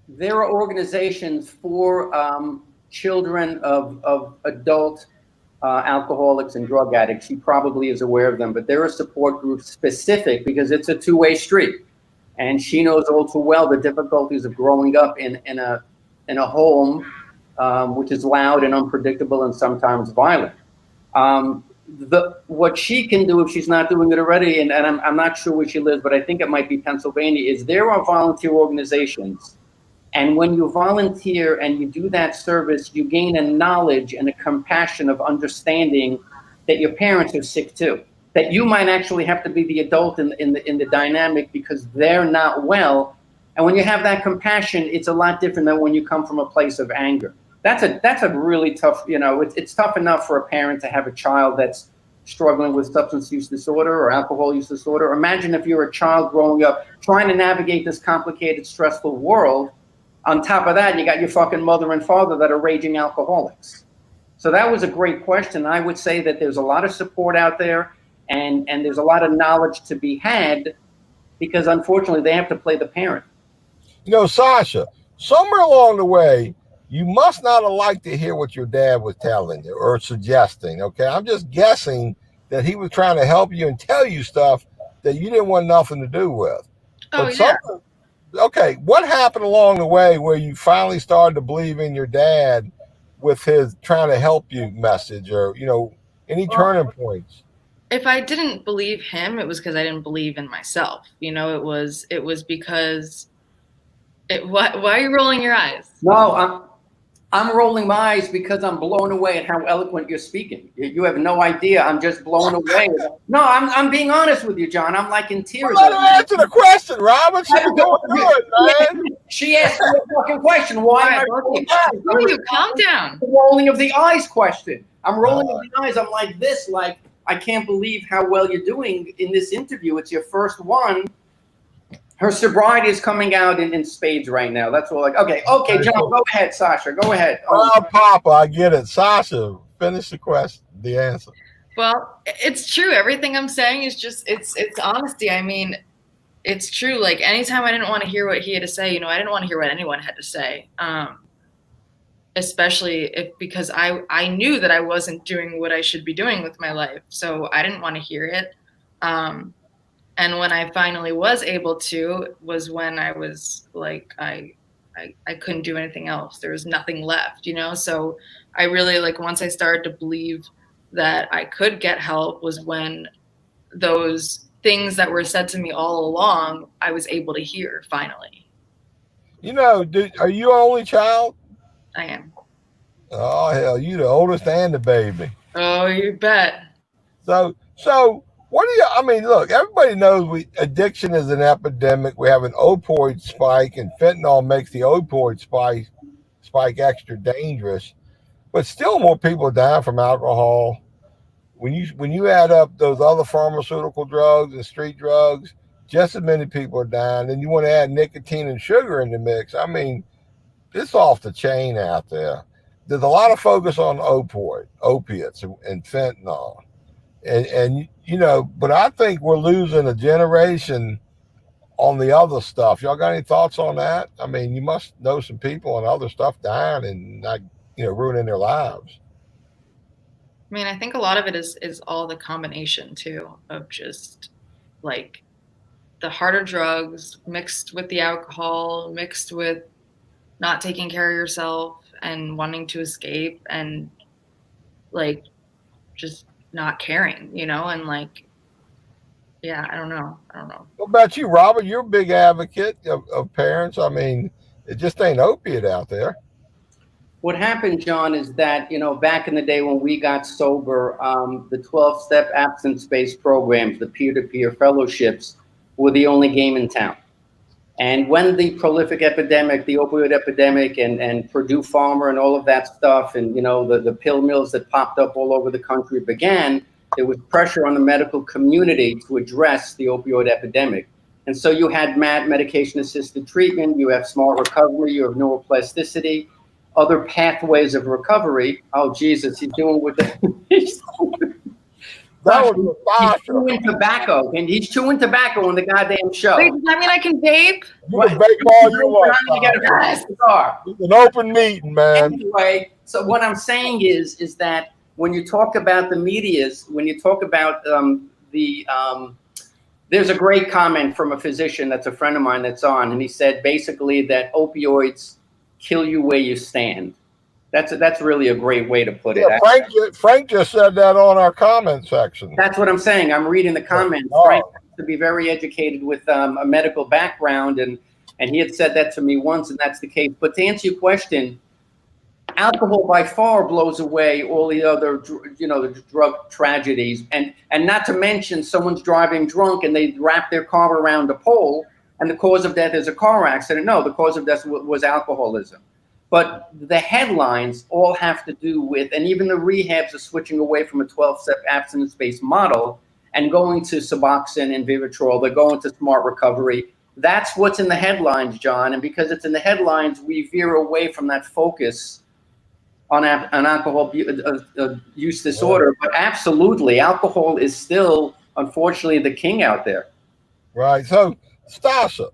Speaker 2: There are organizations for children of adult alcoholics and drug addicts. She probably is aware of them, but there are support groups specific because it's a two-way street. And she knows all too well the difficulties of growing up in a home which is loud and unpredictable and sometimes violent. What she can do if she's not doing it already, and I'm not sure where she lives, but I think it might be Pennsylvania, is there are volunteer organizations. And when you volunteer and you do that service, you gain a knowledge and a compassion of understanding that your parents are sick too. That you might actually have to be the adult in the dynamic because they're not well. And when you have that compassion, it's a lot different than when you come from a place of anger. That's a really tough, it's tough enough for a parent to have a child that's struggling with substance use disorder or alcohol use disorder. Imagine if you're a child growing up trying to navigate this complicated, stressful world. On top of that, you got your fucking mother and father that are raging alcoholics. So that was a great question. I would say that there's a lot of support out there and there's a lot of knowledge to be had because unfortunately they have to play the parent.
Speaker 1: Sasha, somewhere along the way, you must not have liked to hear what your dad was telling you or suggesting, okay? I'm just guessing that he was trying to help you and tell you stuff that you didn't want nothing to do with.
Speaker 3: Oh, yeah.
Speaker 1: Okay, what happened along the way where you finally started to believe in your dad with his trying to help you message or, any turning points?
Speaker 3: If I didn't believe him, it was because I didn't believe in myself. It was because why are you rolling your eyes?
Speaker 2: No, I'm rolling my eyes because I'm blown away at how eloquent you're speaking. You have no idea. I'm just blown away. No, I'm being honest with you, John. I'm like in tears.
Speaker 1: Let her answer the question, Robert. She's doing good, man.
Speaker 2: She asked me a fucking question. Why am I rolling eyes?
Speaker 3: You calm down.
Speaker 2: The rolling of the eyes question. I'm rolling of the eyes. I'm like this, like I can't believe how well you're doing in this interview. It's your first one. Her sobriety is coming out in spades right now. That's all. Okay, John, go ahead, Sasha. Go ahead.
Speaker 1: Papa, I get it. Sasha, finish the question, the answer.
Speaker 3: Well, it's true. Everything I'm saying is just it's honesty. I mean, it's true. Like anytime I didn't want to hear what he had to say, I didn't want to hear what anyone had to say. Especially because I knew that I wasn't doing what I should be doing with my life. So I didn't want to hear it. And when I finally was able to was when I was like, I couldn't do anything else. There was nothing left, So I really once I started to believe that I could get help was when those things that were said to me all along, I was able to hear finally.
Speaker 1: Are you an only child?
Speaker 3: I am.
Speaker 1: Oh hell, you the oldest and the baby.
Speaker 3: Oh, you bet.
Speaker 1: So what do you? I mean, look, everybody knows addiction is an epidemic. We have an opioid spike, and fentanyl makes the opioid spike extra dangerous. But still, more people die from alcohol. When you add up those other pharmaceutical drugs and street drugs, just as many people are dying. And you want to add nicotine and sugar in the mix. I mean, it's off the chain out there. There's a lot of focus on opiates, and fentanyl, and but I think we're losing a generation on the other stuff. Y'all got any thoughts on that? I mean, you must know some people and other stuff dying and not, ruining their lives.
Speaker 3: I mean, I think a lot of it is all the combination too of just like the harder drugs mixed with the alcohol, mixed with not taking care of yourself and wanting to escape and just not caring, and yeah, I don't know.
Speaker 1: What about you, Robert? You're a big advocate of parents. I mean, it just ain't opiate out there.
Speaker 2: What happened, John, is that, back in the day when we got sober, the 12-step abstinence-based programs, the peer-to-peer fellowships, were the only game in town. And when the prolific epidemic, the opioid epidemic, and Purdue Pharma and all of that stuff, and, the pill mills that popped up all over the country began, there was pressure on the medical community to address the opioid epidemic. And so you had medication-assisted treatment, you have smart recovery, you have neuroplasticity, other pathways of recovery. Oh, Jesus, he's doing with the... he's chewing tobacco, and he's chewing tobacco on the goddamn show.
Speaker 3: Wait, does that mean I can vape?
Speaker 1: You can vape all you want. It's an open meeting, man.
Speaker 2: Anyway, so what I'm saying is that when you talk about the medias, when you talk about there's a great comment from a physician that's a friend of mine that's on, and he said basically that opioids kill you where you stand. That's really a great way to put it.
Speaker 1: Frank just said that on our comment section.
Speaker 2: That's what I'm saying. I'm reading the comments.
Speaker 1: Oh.
Speaker 2: Frank has to be very educated with a medical background, and he had said that to me once, and that's the case. But to answer your question, alcohol by far blows away all the other, the drug tragedies, and not to mention someone's driving drunk and they wrap their car around a pole, and the cause of death is a car accident. No, the cause of death was alcoholism. But the headlines all have to do with, and even the rehabs are switching away from a 12-step abstinence-based model and going to Suboxone and Vivitrol. They're going to smart recovery. That's what's in the headlines, John. And because it's in the headlines, we veer away from that focus on alcohol use disorder. But absolutely, alcohol is still, unfortunately, the king out there.
Speaker 1: Right. So, Sasha,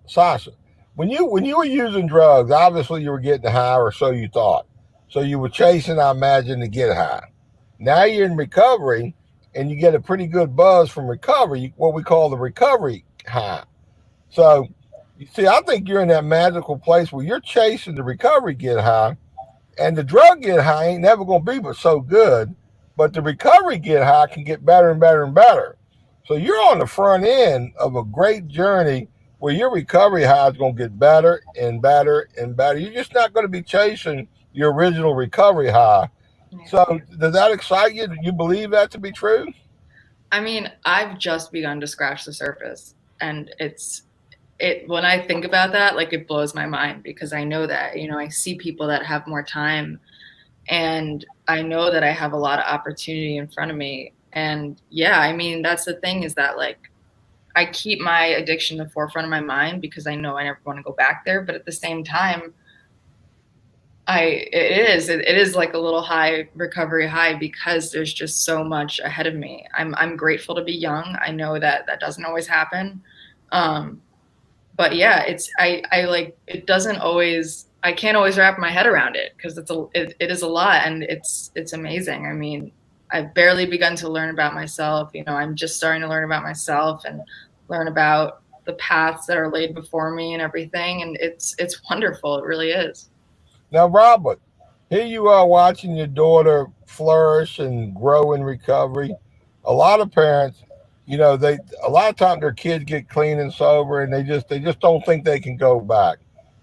Speaker 1: when you were using drugs, obviously you were getting high, or so you thought. So you were chasing, I imagine, to get high. Now you're in recovery, and you get a pretty good buzz from recovery, what we call the recovery high. So, you see, I think you're in that magical place where you're chasing the recovery get high, and the drug get high ain't never going to be but so good, but the recovery get high can get better and better and better. So you're on the front end of a great journey where your recovery high is going to get better and better and better. You're just not going to be chasing your original recovery high. So does that excite you? Do you believe that to be true?
Speaker 3: I mean, I've just begun to scratch the surface, and when I think about that, it blows my mind, because I know that, I see people that have more time, and I know that I have a lot of opportunity in front of me. And yeah, I mean, that's the thing, is that I keep my addiction in the forefront of my mind because I know I never want to go back there. But at the same time, it is like a little high, recovery high, because there's just so much ahead of me. I'm grateful to be young. I know that doesn't always happen. but yeah, I like, it doesn't always, I can't always wrap my head around it because it is a lot, and it's amazing. I mean, I've barely begun to learn about myself. You know, I'm just starting to learn about myself and learn about the paths that are laid before me and everything. And it's wonderful. It really is.
Speaker 1: Now, Robert, here you are watching your daughter flourish and grow in recovery. A lot of parents, they a lot of times their kids get clean and sober, and they just don't think they can go back.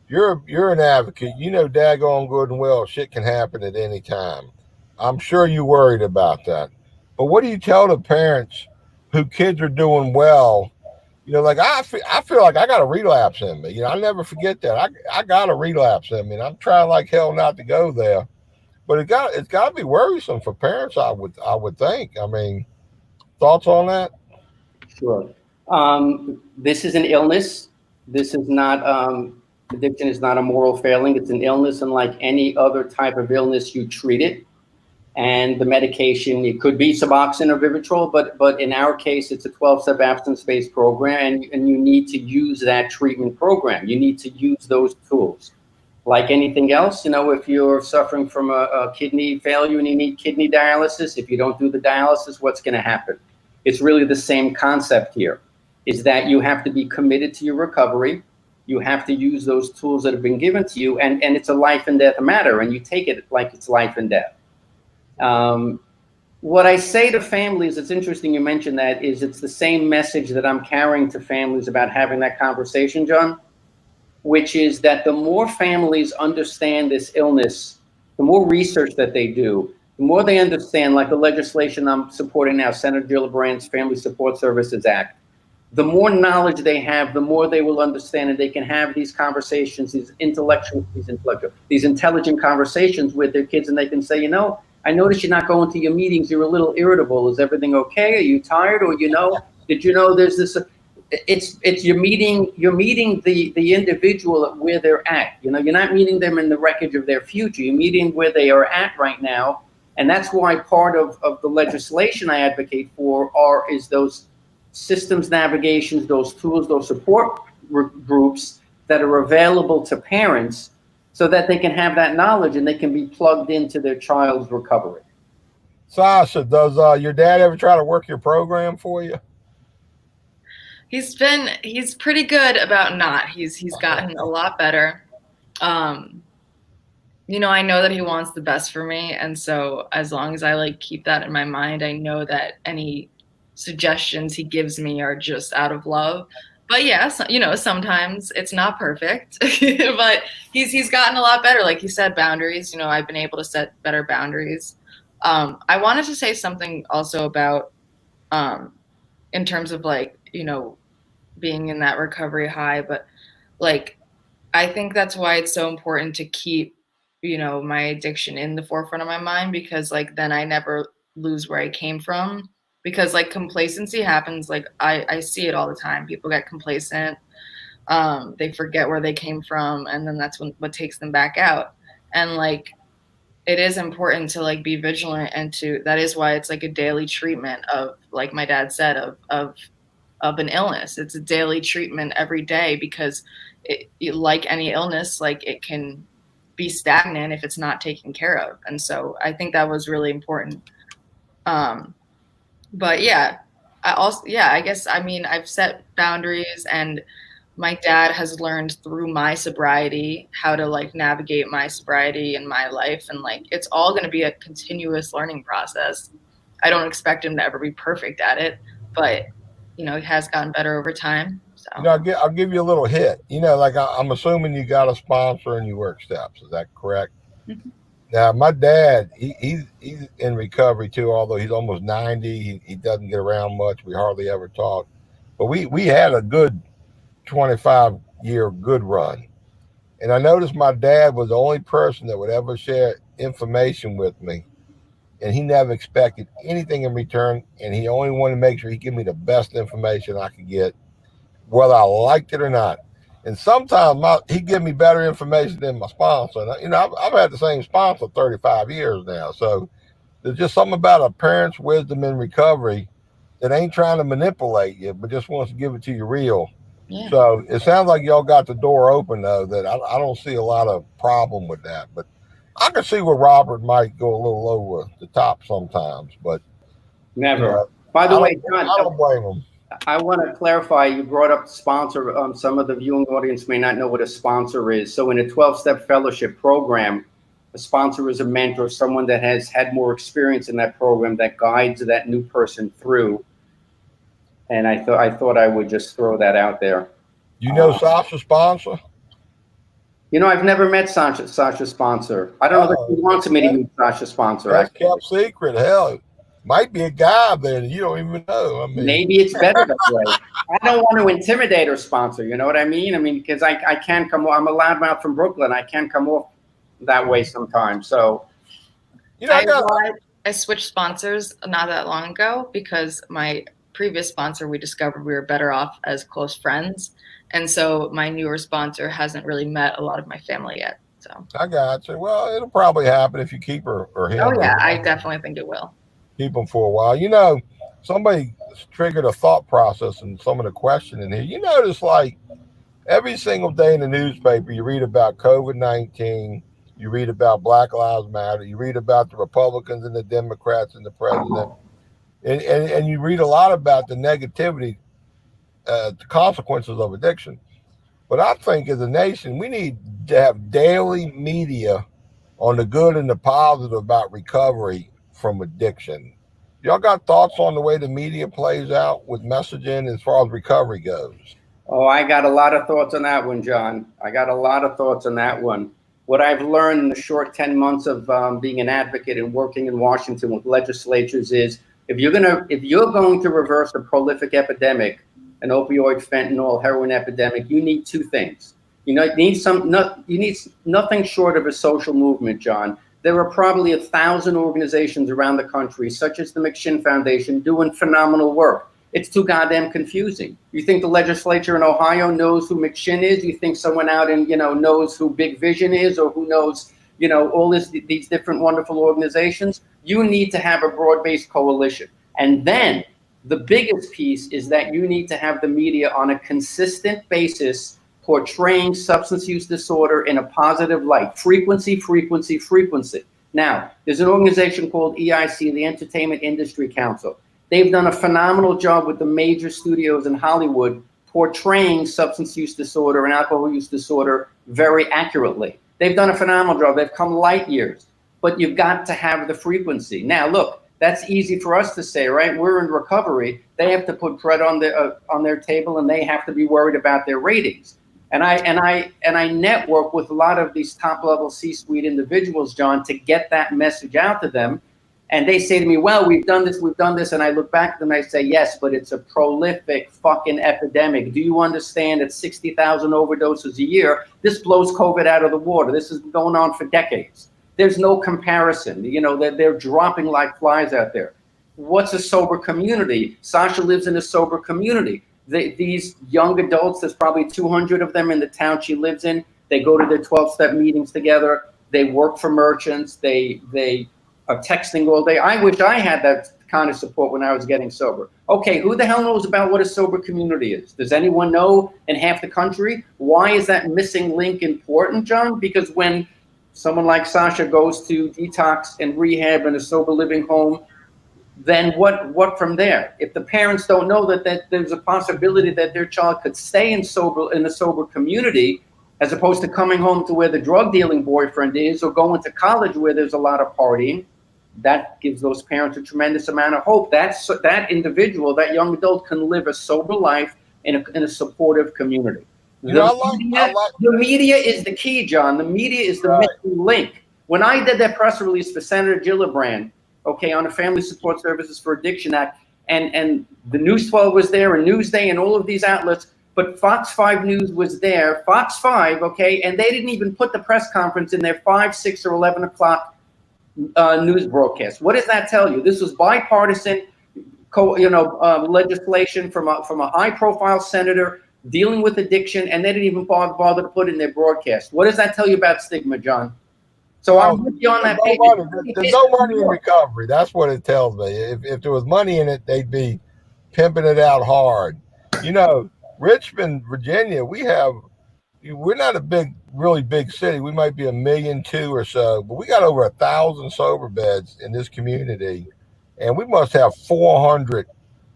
Speaker 1: You're an advocate. You know, daggone good and well, shit can happen at any time. I'm sure you're worried about that. But what do you tell the parents who kids are doing well? Like I feel like I got a relapse in me. I never forget that. I got a relapse in me, and I'm trying like hell not to go there. But it's got to be worrisome for parents. I would think. I mean, thoughts on that?
Speaker 2: Sure. This is an illness. This is not, addiction is not a moral failing. It's an illness, and like any other type of illness, you treat it. And the medication, it could be Suboxone or Vivitrol, but in our case, it's a 12-step abstinence-based program, and you need to use that treatment program. You need to use those tools. Like anything else, if you're suffering from a kidney failure and you need kidney dialysis, if you don't do the dialysis, what's going to happen? It's really the same concept here, is that you have to be committed to your recovery. You have to use those tools that have been given to you, and it's a life and death matter, and you take it like it's life and death. What I say to families, it's interesting you mentioned that, is it's the same message that I'm carrying to families about having that conversation, John, which is that the more families understand this illness, the more research that they do, the more they understand, like the legislation I'm supporting now, Senator Gillibrand's Family Support Services Act, the more knowledge they have, the more they will understand, and they can have these conversations, these intelligent conversations with their kids, and they can say, I noticed you're not going to your meetings. You're a little irritable. Is everything okay? Are you tired? Or did you know there's this? It's you're meeting the individual at where they're at. You're not meeting them in the wreckage of their future. You're meeting where they are at right now, and that's why part of the legislation I advocate for is those systems navigations, those tools, those support groups that are available to parents, so that they can have that knowledge and they can be plugged into their child's recovery.
Speaker 1: Sasha, does your dad ever try to work your program for you?
Speaker 3: He's pretty good about not. He's gotten a lot better. I know that he wants the best for me, and so as long as I keep that in my mind, I know that any suggestions he gives me are just out of love. But yeah, sometimes it's not perfect, but he's gotten a lot better. Like you said, boundaries, I've been able to set better boundaries. I wanted to say something also about, in terms of being in that recovery high, but I think that's why it's so important to keep, my addiction in the forefront of my mind, because then I never lose where I came from. Because complacency happens, I see it all the time. People get complacent, they forget where they came from, and then that's what takes them back out. And it is important to be vigilant, and that is why it's a daily treatment of, like my dad said, of an illness. It's a daily treatment every day, because like any illness, it can be stagnant if it's not taken care of. And so I think that was really important. But yeah, I guess, I've set boundaries, and my dad has learned through my sobriety how to navigate my sobriety in my life. And it's all going to be a continuous learning process. I don't expect him to ever be perfect at it, but he has gotten better over time. So
Speaker 1: I'll give you a little hit. I'm assuming you got a sponsor and you work steps. Is that correct?
Speaker 3: Mm-hmm.
Speaker 1: Now, my dad, he's in recovery too, although he's almost 90. He doesn't get around much. We hardly ever talk. But we had a good 25-year good run. And I noticed my dad was the only person that would ever share information with me. And he never expected anything in return. And he only wanted to make sure he gave me the best information I could get, whether I liked it or not. And sometimes he'd give me better information than my sponsor. And, I've had the same sponsor 35 years now. So there's just something about a parent's wisdom in recovery that ain't trying to manipulate you, but just wants to give it to you real.
Speaker 3: Yeah.
Speaker 1: So it sounds like y'all got the door open, though, that I don't see a lot of problem with that. But I can see where Robert might go a little over the top sometimes. But,
Speaker 2: Never. By the
Speaker 1: I
Speaker 2: way,
Speaker 1: don't,
Speaker 2: John,
Speaker 1: I don't blame him.
Speaker 2: I want to clarify, you brought up sponsor. Some of the viewing audience may not know what a sponsor is. So in a 12-step fellowship program, a sponsor is a mentor, someone that has had more experience in that program that guides that new person through. And I thought I would just throw that out there.
Speaker 1: You know Sasha's sponsor?
Speaker 2: I've never met Sasha's sponsor. I don't know that he wants me to meet Sasha's sponsor.
Speaker 1: That's kept secret. Hell, might be a guy there that you don't even know. I mean,
Speaker 2: maybe it's better that way. I don't want to intimidate her sponsor. You know what I mean? I mean, because I can come. I'm a loudmouth from Brooklyn. I can come off that way sometimes. So,
Speaker 3: I switched sponsors not that long ago because my previous sponsor, we discovered we were better off as close friends. And so my newer sponsor hasn't really met a lot of my family yet. So
Speaker 1: I got you. Well, it'll probably happen if you keep her or him.
Speaker 3: Oh, yeah, I definitely think it will.
Speaker 1: Keep them for a while. Somebody triggered a thought process in some of the questioning here. You notice, like, every single day in the newspaper, you read about COVID-19, you read about Black Lives Matter, you read about the Republicans and the Democrats and the president, and you read a lot about the negativity, the consequences of addiction. But I think as a nation, we need to have daily media on the good and the positive about recovery from addiction. Y'all got thoughts on the way the media plays out with messaging as far as recovery goes?
Speaker 2: Oh, I got a lot of thoughts on that one, John. I got a lot of thoughts on that one. What I've learned in the short 10 months of being an advocate and working in Washington with legislatures is if you're going to reverse a prolific epidemic, an opioid, fentanyl, heroin epidemic, you need two things. You need nothing short of a social movement, John. There are probably 1,000 organizations around the country, such as the McShin Foundation, doing phenomenal work. It's too goddamn confusing. You think the legislature in Ohio knows who McShin is? You think someone out in, knows who Big Vision is, or who knows, all these different wonderful organizations? You need to have a broad-based coalition. And then the biggest piece is that you need to have the media on a consistent basis portraying substance use disorder in a positive light. Frequency, frequency, frequency. Now, there's an organization called EIC, the Entertainment Industry Council. They've done a phenomenal job with the major studios in Hollywood portraying substance use disorder and alcohol use disorder very accurately. They've done a phenomenal job. They've come light years, but you've got to have the frequency. Now, look, that's easy for us to say, right? We're in recovery. They have to put bread on their table, and they have to be worried about their ratings. And I network with a lot of these top-level C-suite individuals, John, to get that message out to them. And they say to me, well, we've done this. And I look back at them and I say, yes, but it's a prolific fucking epidemic. Do you understand that 60,000 overdoses a year? This blows COVID out of the water. This has been going on for decades. There's no comparison. They're dropping like flies out there. What's a sober community? Sasha lives in a sober community. These young adults, there's probably 200 of them in the town she lives in. They go to their 12-step meetings together. They work for merchants. They are texting all day. I wish I had that kind of support when I was getting sober. Okay, who the hell knows about what a sober community is? Does anyone know in half the country? Why is that missing link important, John? Because when someone like Sasha goes to detox and rehab in a sober living home, then what from there? If the parents don't know that there's a possibility that their child could stay in a sober community, as opposed to coming home to where the drug dealing boyfriend is, or going to college where there's a lot of partying, that gives those parents a tremendous amount of hope. That individual, that young adult, can live a sober life in a supportive community. The media is the key, John. The media is the missing link. When I did that press release for Senator Gillibrand, on the Family Support Services for Addiction Act, and the News 12 was there, and Newsday, and all of these outlets, but Fox 5 News was there, Fox 5, and they didn't even put the press conference in their 5, 6, or 11 o'clock news broadcast. What does that tell you? This was bipartisan, legislation from a high-profile senator dealing with addiction, and they didn't even bother to put in their broadcast. What does that tell you about stigma, John? So I'm with you on that page.
Speaker 1: There's no money in recovery. That's what it tells me. If there was money in it, they'd be pimping it out hard. Richmond, Virginia, we're not a really big city. We might be 1.2 million or so, but we got over 1,000 sober beds in this community, and we must have 400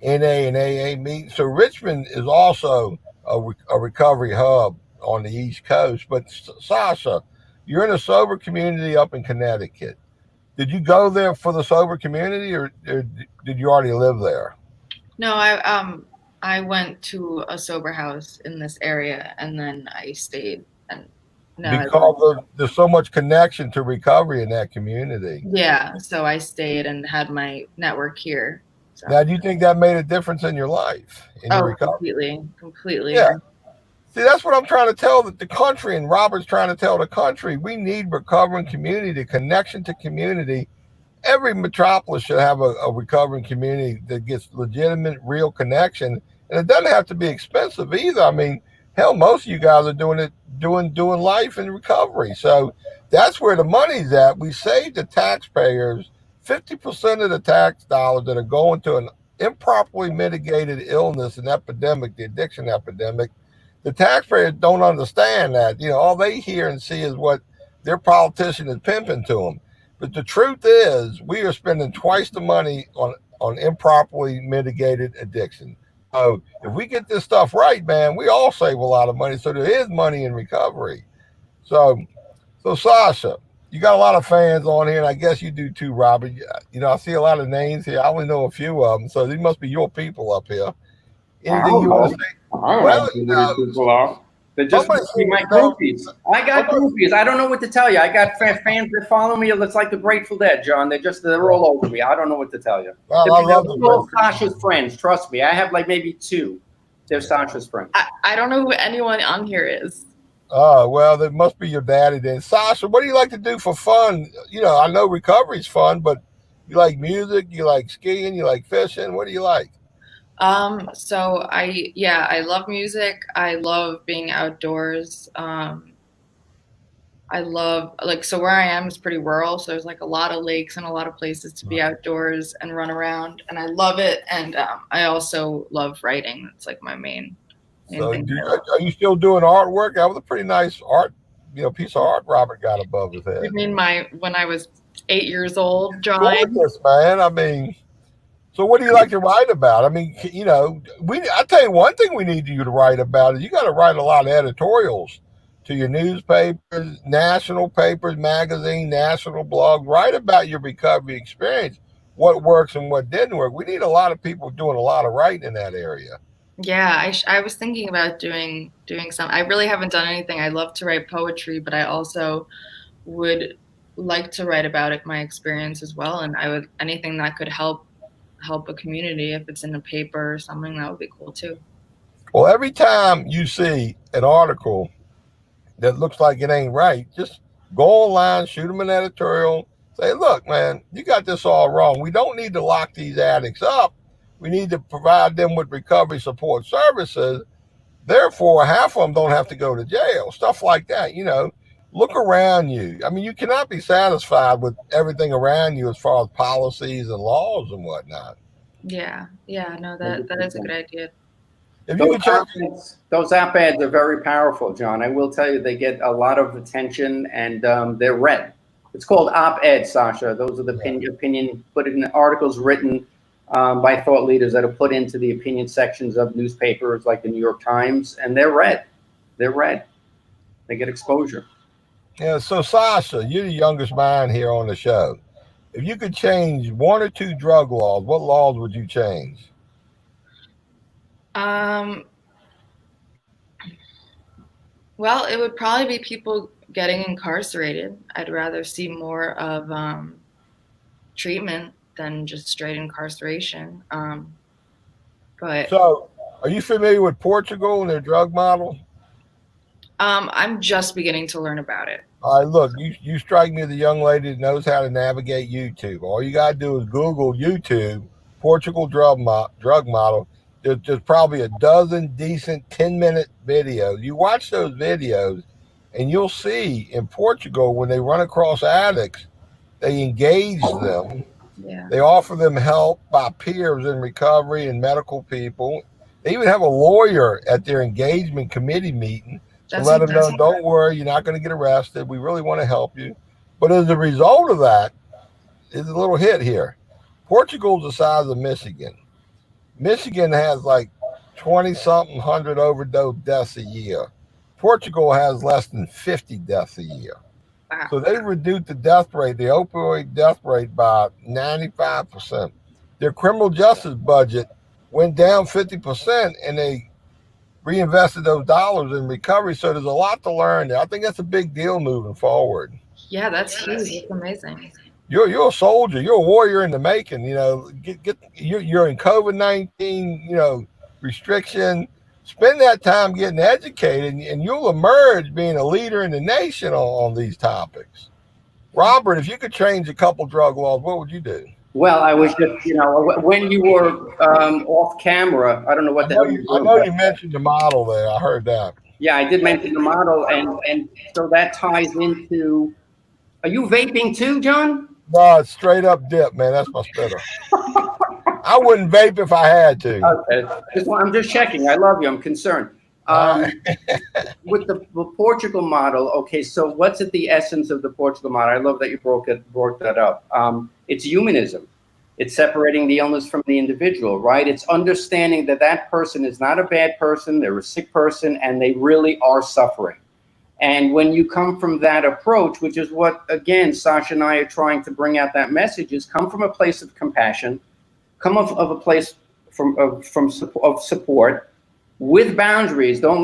Speaker 1: NA and AA meetings. So Richmond is also a recovery hub on the East Coast. But Sasha, you're in a sober community up in Connecticut. Did you go there for the sober community, or did you already live there?
Speaker 3: No, I went to a sober house in this area, and then I stayed. And
Speaker 1: because there's so much connection to recovery in that community.
Speaker 3: Yeah, so I stayed and had my network here. So.
Speaker 1: Now, do you think that made a difference in your life, in your recovery?
Speaker 3: Completely.
Speaker 1: Yeah. See, that's what I'm trying to tell the country, and Robert's trying to tell the country. We need recovering community, connection to community. Every metropolis should have a recovering community that gets legitimate, real connection, and it doesn't have to be expensive either. I mean, hell, most of you guys are doing life in recovery, so that's where the money's at. We save the taxpayers 50% of the tax dollars that are going to an improperly mitigated illness and epidemic, the addiction epidemic. The taxpayers don't understand that. All they hear and see is what their politician is pimping to them. But the truth is, we are spending twice the money on improperly mitigated addiction. So if we get this stuff right, man, we all save a lot of money. So there is money in recovery. So Sasha, you got a lot of fans on here, and I guess you do too, Robert. I see a lot of names here. I only know a few of them, so these must be your people up here. Anything you want to say?
Speaker 2: Well, they're just my groupies. I got groupies. I don't know what to tell you. I got fans that follow me. It's like the Grateful Dead, John. They're all over me. I don't know what to tell you.
Speaker 1: Well, I love
Speaker 2: all Sasha's friends. Trust me. I have like maybe 2. They're Sasha's friends.
Speaker 3: I don't know who anyone on here is.
Speaker 1: Oh, well, that must be your daddy then. Sasha, what do you like to do for fun? I know recovery's fun, but you like music, you like skiing, you like fishing. What do you like?
Speaker 3: So I love music. I love being outdoors. I love so where I am is pretty rural. So there's like a lot of lakes and a lot of places to be outdoors and run around. And I love it. And, I also love writing. That's like my main
Speaker 1: so are you still doing artwork? That was a pretty nice art, piece of art Robert got above his head.
Speaker 3: You mean when I was 8 years old drawing?
Speaker 1: Gorgeous, man. I mean, so what do you like to write about? I mean, I tell you one thing we need you to write about is you got to write a lot of editorials to your newspapers, national papers, magazine, national blogs. Write about your recovery experience, what works and what didn't work. We need a lot of people doing a lot of writing in that area.
Speaker 3: Yeah, I was thinking about doing some. I really haven't done anything. I love to write poetry, but I also would like to write about my experience as well. And I would anything that could help a community, if it's in a paper or something, that would be cool too.
Speaker 1: Well, every time you see an article that looks like it ain't right, just go online, shoot them an editorial, say, look, man, you got this all wrong. We don't need to lock these addicts up. We need to provide them with recovery support services. Therefore, half of them don't have to go to jail. Stuff like that, Look around you. I mean, you cannot be satisfied with everything around you as far as policies and laws and whatnot.
Speaker 3: Yeah, no, that is a good idea.
Speaker 2: Those op-eds are very powerful, John. I will tell you, they get a lot of attention, and they're read. It's called op-ed, Sasha. Those are the opinion put in articles written by thought leaders that are put into the opinion sections of newspapers like the New York Times, and they're read. They get exposure.
Speaker 1: Yeah, so Sasha, you're the youngest mind here on the show. If you could change 1 or 2 drug laws, what laws would you change?
Speaker 3: Well, it would probably be people getting incarcerated. I'd rather see more of treatment than just straight incarceration.
Speaker 1: So, are you familiar with Portugal and their drug model?
Speaker 3: I'm just beginning to learn about it.
Speaker 1: All right, look, you strike me as a young lady that knows how to navigate YouTube. All you got to do is Google YouTube, Portugal drug model. There's probably a dozen decent 10-minute videos. You watch those videos, and you'll see in Portugal, when they run across addicts, they engage them.
Speaker 3: Yeah.
Speaker 1: They offer them help by peers in recovery and medical people. They even have a lawyer at their engagement committee meeting to let them know, don't worry, you're not going to get arrested. We really want to help you. But as a result of that, is a little hit here. Portugal's the size of Michigan. Michigan has like 20 something hundred overdose deaths a year. Portugal has less than 50 deaths a year.
Speaker 3: Wow.
Speaker 1: So they reduced the death rate, the opioid death rate, by 95%. Their criminal justice budget went down 50%, and they reinvested those dollars in recovery. So there's a lot to learn there. I think that's a big deal moving forward.
Speaker 3: Yeah, that's huge. That's amazing.
Speaker 1: You're a soldier. You're a warrior in the making. You know, you're in COVID-19, restriction. Spend that time getting educated, and you'll emerge being a leader in the nation on these topics. Robert, if you could change a couple drug laws, what would you do?
Speaker 2: Well, I was just, when you were off camera, I don't know what the hell you were.
Speaker 1: I know you mentioned the model there. I heard that.
Speaker 2: Yeah, I did mention the model, and so that ties into. Are you vaping too, John?
Speaker 1: No, it's straight up dip, man. That's my spitter. I wouldn't vape if I had to.
Speaker 2: Okay. I'm just checking. I love you. I'm concerned. With the Portugal model, okay, so what's at the essence of the Portugal model? I love that you brought that up. It's humanism. It's separating the illness from the individual, right? It's understanding that that person is not a bad person, they're a sick person, and they really are suffering. And when you come from that approach, which is what, again, Sasha and I are trying to bring out that message, is come from a place of compassion, come of a place of support, with boundaries. Don't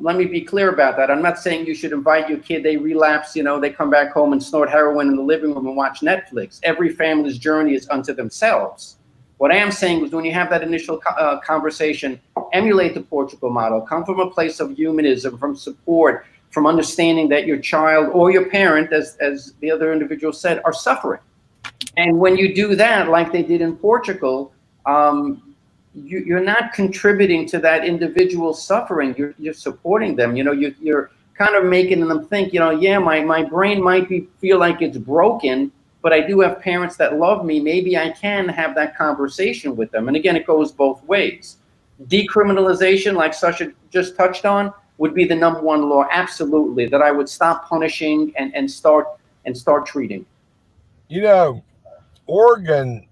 Speaker 2: let me be clear about that. I'm not saying you should invite your kid, they relapse, they come back home and snort heroin in the living room and watch Netflix. Every family's journey is unto themselves. What I am saying is when you have that initial conversation, emulate the Portugal model, come from a place of humanism, from support, from understanding that your child or your parent, as the other individual said, are suffering. And when you do that, like they did in Portugal, you're not contributing to that individual suffering. You're supporting them. You're kind of making them think, yeah, my brain might feel like it's broken, but I do have parents that love me. Maybe I can have that conversation with them. And again, it goes both ways. Decriminalization, like Sasha just touched on, would be the number one law. Absolutely, that I would stop punishing and start treating.
Speaker 1: Oregon,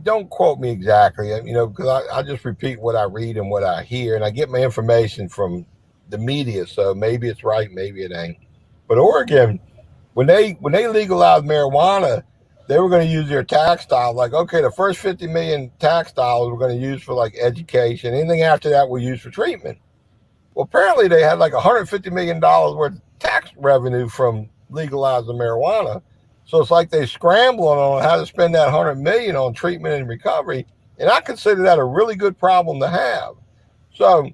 Speaker 1: don't quote me exactly, because I just repeat what I read and what I hear, and I get my information from the media, so maybe it's right, maybe it ain't. But Oregon, when they legalized marijuana, they were going to use their tax dollars, like, okay, the first 50 million tax dollars we're going to use for like education. Anything after that we'll use for treatment. Well, apparently they had like $150 million worth of tax revenue from legalizing marijuana. So it's like they're scrambling on how to spend that $100 million on treatment and recovery. And I consider that a really good problem to have. So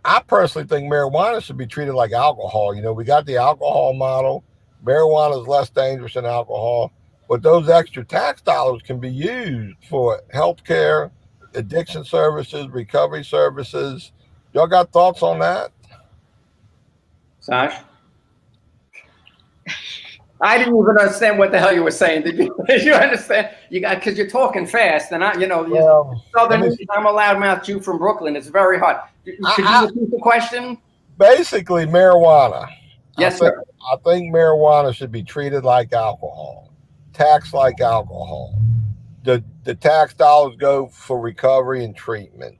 Speaker 1: I personally think marijuana should be treated like alcohol. We got the alcohol model. Marijuana is less dangerous than alcohol, but those extra tax dollars can be used for healthcare, addiction services, recovery services. Y'all got thoughts on that?
Speaker 2: Sash? I didn't even understand what the hell you were saying. Did you understand? Because you're talking fast, and Southern. I'm a loudmouth Jew from Brooklyn. It's very hard. Could you repeat the question?
Speaker 1: Basically, marijuana.
Speaker 2: Yes, sir.
Speaker 1: I think marijuana should be treated like alcohol, taxed like alcohol. The tax dollars go for recovery and treatment.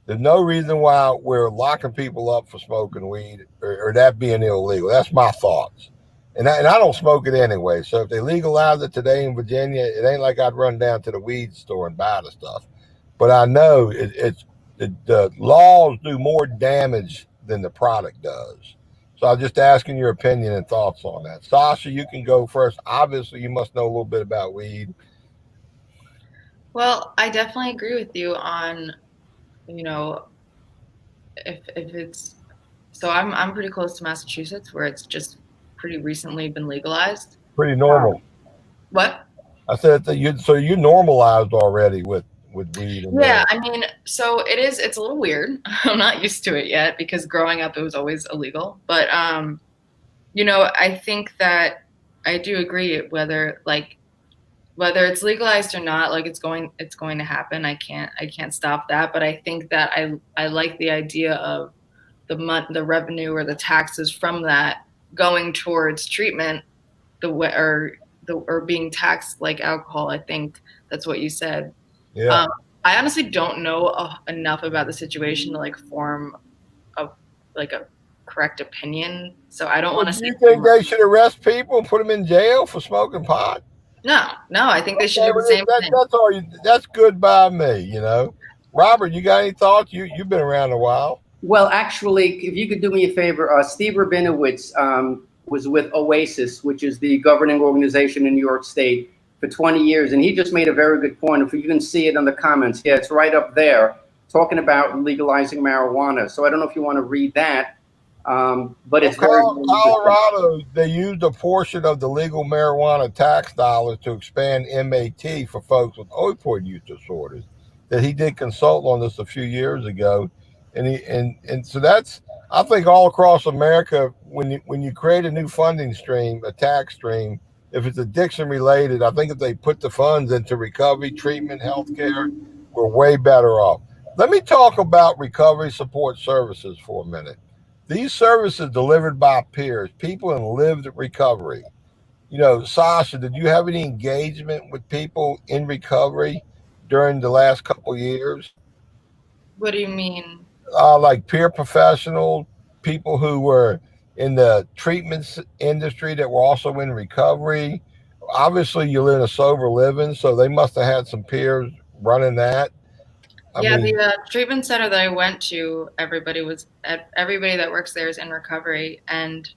Speaker 1: There's no reason why we're locking people up for smoking weed or that being illegal. That's my thoughts. And I don't smoke it anyway. So if they legalize it today in Virginia, it ain't like I'd run down to the weed store and buy the stuff. But I know the laws do more damage than the product does. So I'm just asking your opinion and thoughts on that. Sasha, you can go first. Obviously, you must know a little bit about weed.
Speaker 3: Well, I definitely agree with you on, if it's, so I'm pretty close to Massachusetts where it's just pretty recently been legalized.
Speaker 1: Pretty normal.
Speaker 3: What?
Speaker 1: I said that you normalized already with weed.
Speaker 3: Yeah, so it's a little weird. I'm not used to it yet because growing up it was always illegal. But I think that I do agree whether whether it's legalized or not, like it's going to happen. I can't stop that. But I think that I like the idea of the revenue or the taxes from that going towards treatment, or being taxed like alcohol. I think that's what you said.
Speaker 1: Yeah.
Speaker 3: I honestly don't know enough about the situation to like form a correct opinion. So I don't want to say.
Speaker 1: Do you think they should arrest people and put them in jail for smoking pot?
Speaker 3: No, I think they should do the same thing.
Speaker 1: That's all. That's good by me. You know, Robert, you got any thoughts? You've been around a while.
Speaker 2: Well, actually, if you could do me a favor, Steve Rabinowitz was with Oasis, which is the governing organization in New York State, for 20 years. And he just made a very good point. If you can see it in the comments, yeah, it's right up there, talking about legalizing marijuana. So I don't know if you want to read that, but it's very
Speaker 1: Colorado, they used a portion of the legal marijuana tax dollars to expand MAT for folks with opioid use disorders. That he did consult on this a few years ago. And so that's, I think, all across America, when you create a new funding stream, a tax stream, if it's addiction related, I think if they put the funds into recovery, treatment, healthcare, we're way better off. Let me talk about recovery support services for a minute. These services delivered by peers, people in lived recovery. You know, Sasha, did you have any engagement with people in recovery during the last couple of years?
Speaker 3: What do you mean?
Speaker 1: Like peer professional, people who were in the treatment industry that were also in recovery. Obviously, you live in a sober living, so they must have had some peers running that.
Speaker 3: The treatment center that I went to, everybody that works there is in recovery, and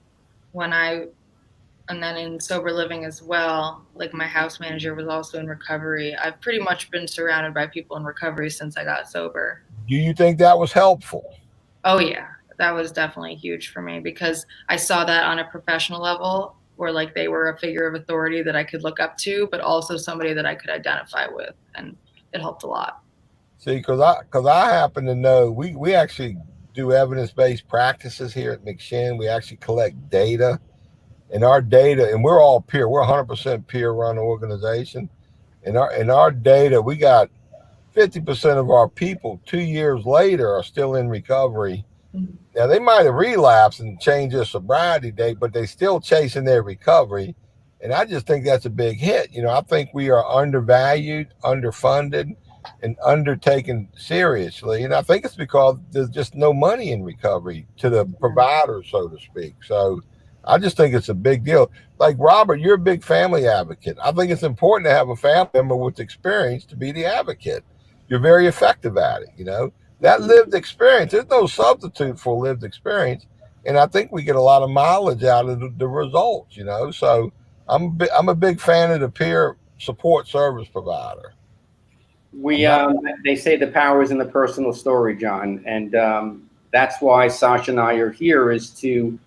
Speaker 3: then in sober living as well, like my house manager was also in recovery. I've pretty much been surrounded by people in recovery since I got sober.
Speaker 1: Do you think that was helpful?
Speaker 3: Oh yeah, that was definitely huge for me because I saw that on a professional level where like they were a figure of authority that I could look up to, but also somebody that I could identify with, and it helped a lot.
Speaker 1: See, because I happen to know we actually do evidence-based practices here at McShin. We actually collect data, and our data, and we're all peer. We're 100% peer-run organization. In our data, we got 50% of our people 2 years later are still in recovery. Mm-hmm. Now they might have relapsed and changed their sobriety date, but they still chasing their recovery. And I just think that's a big hit. You know, I think we are undervalued, underfunded, and undertaken seriously. And I think it's because there's just no money in recovery to the provider, so to speak. So I just think it's a big deal. Like Robert, you're a big family advocate. I think it's important to have a family member with experience to be the advocate. You're very effective at it. You know, that lived experience, there's no substitute for lived experience. And I think we get a lot of mileage out of the results, you know. So I'm a big fan of the peer support service provider.
Speaker 2: They say the power is in the personal story, John. And that's why Sasha and I are here is to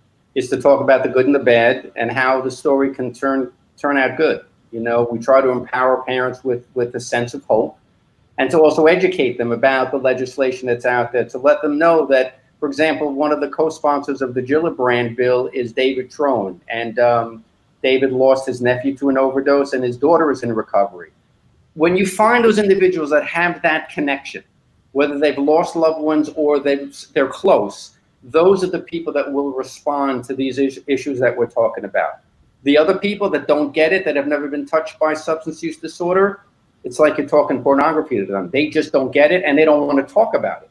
Speaker 2: talk about the good and the bad and how the story can turn out good. You know, we try to empower parents with a sense of hope, and to also educate them about the legislation that's out there, to let them know that, for example, one of the co-sponsors of the Gillibrand bill is David Trone. And David lost his nephew to an overdose, and his daughter is in recovery. When you find those individuals that have that connection, whether they've lost loved ones or they're close, those are the people that will respond to these issues that we're talking about. The other people that don't get it, that have never been touched by substance use disorder, it's like you're talking pornography to them. They just don't get it, and they don't want to talk about it.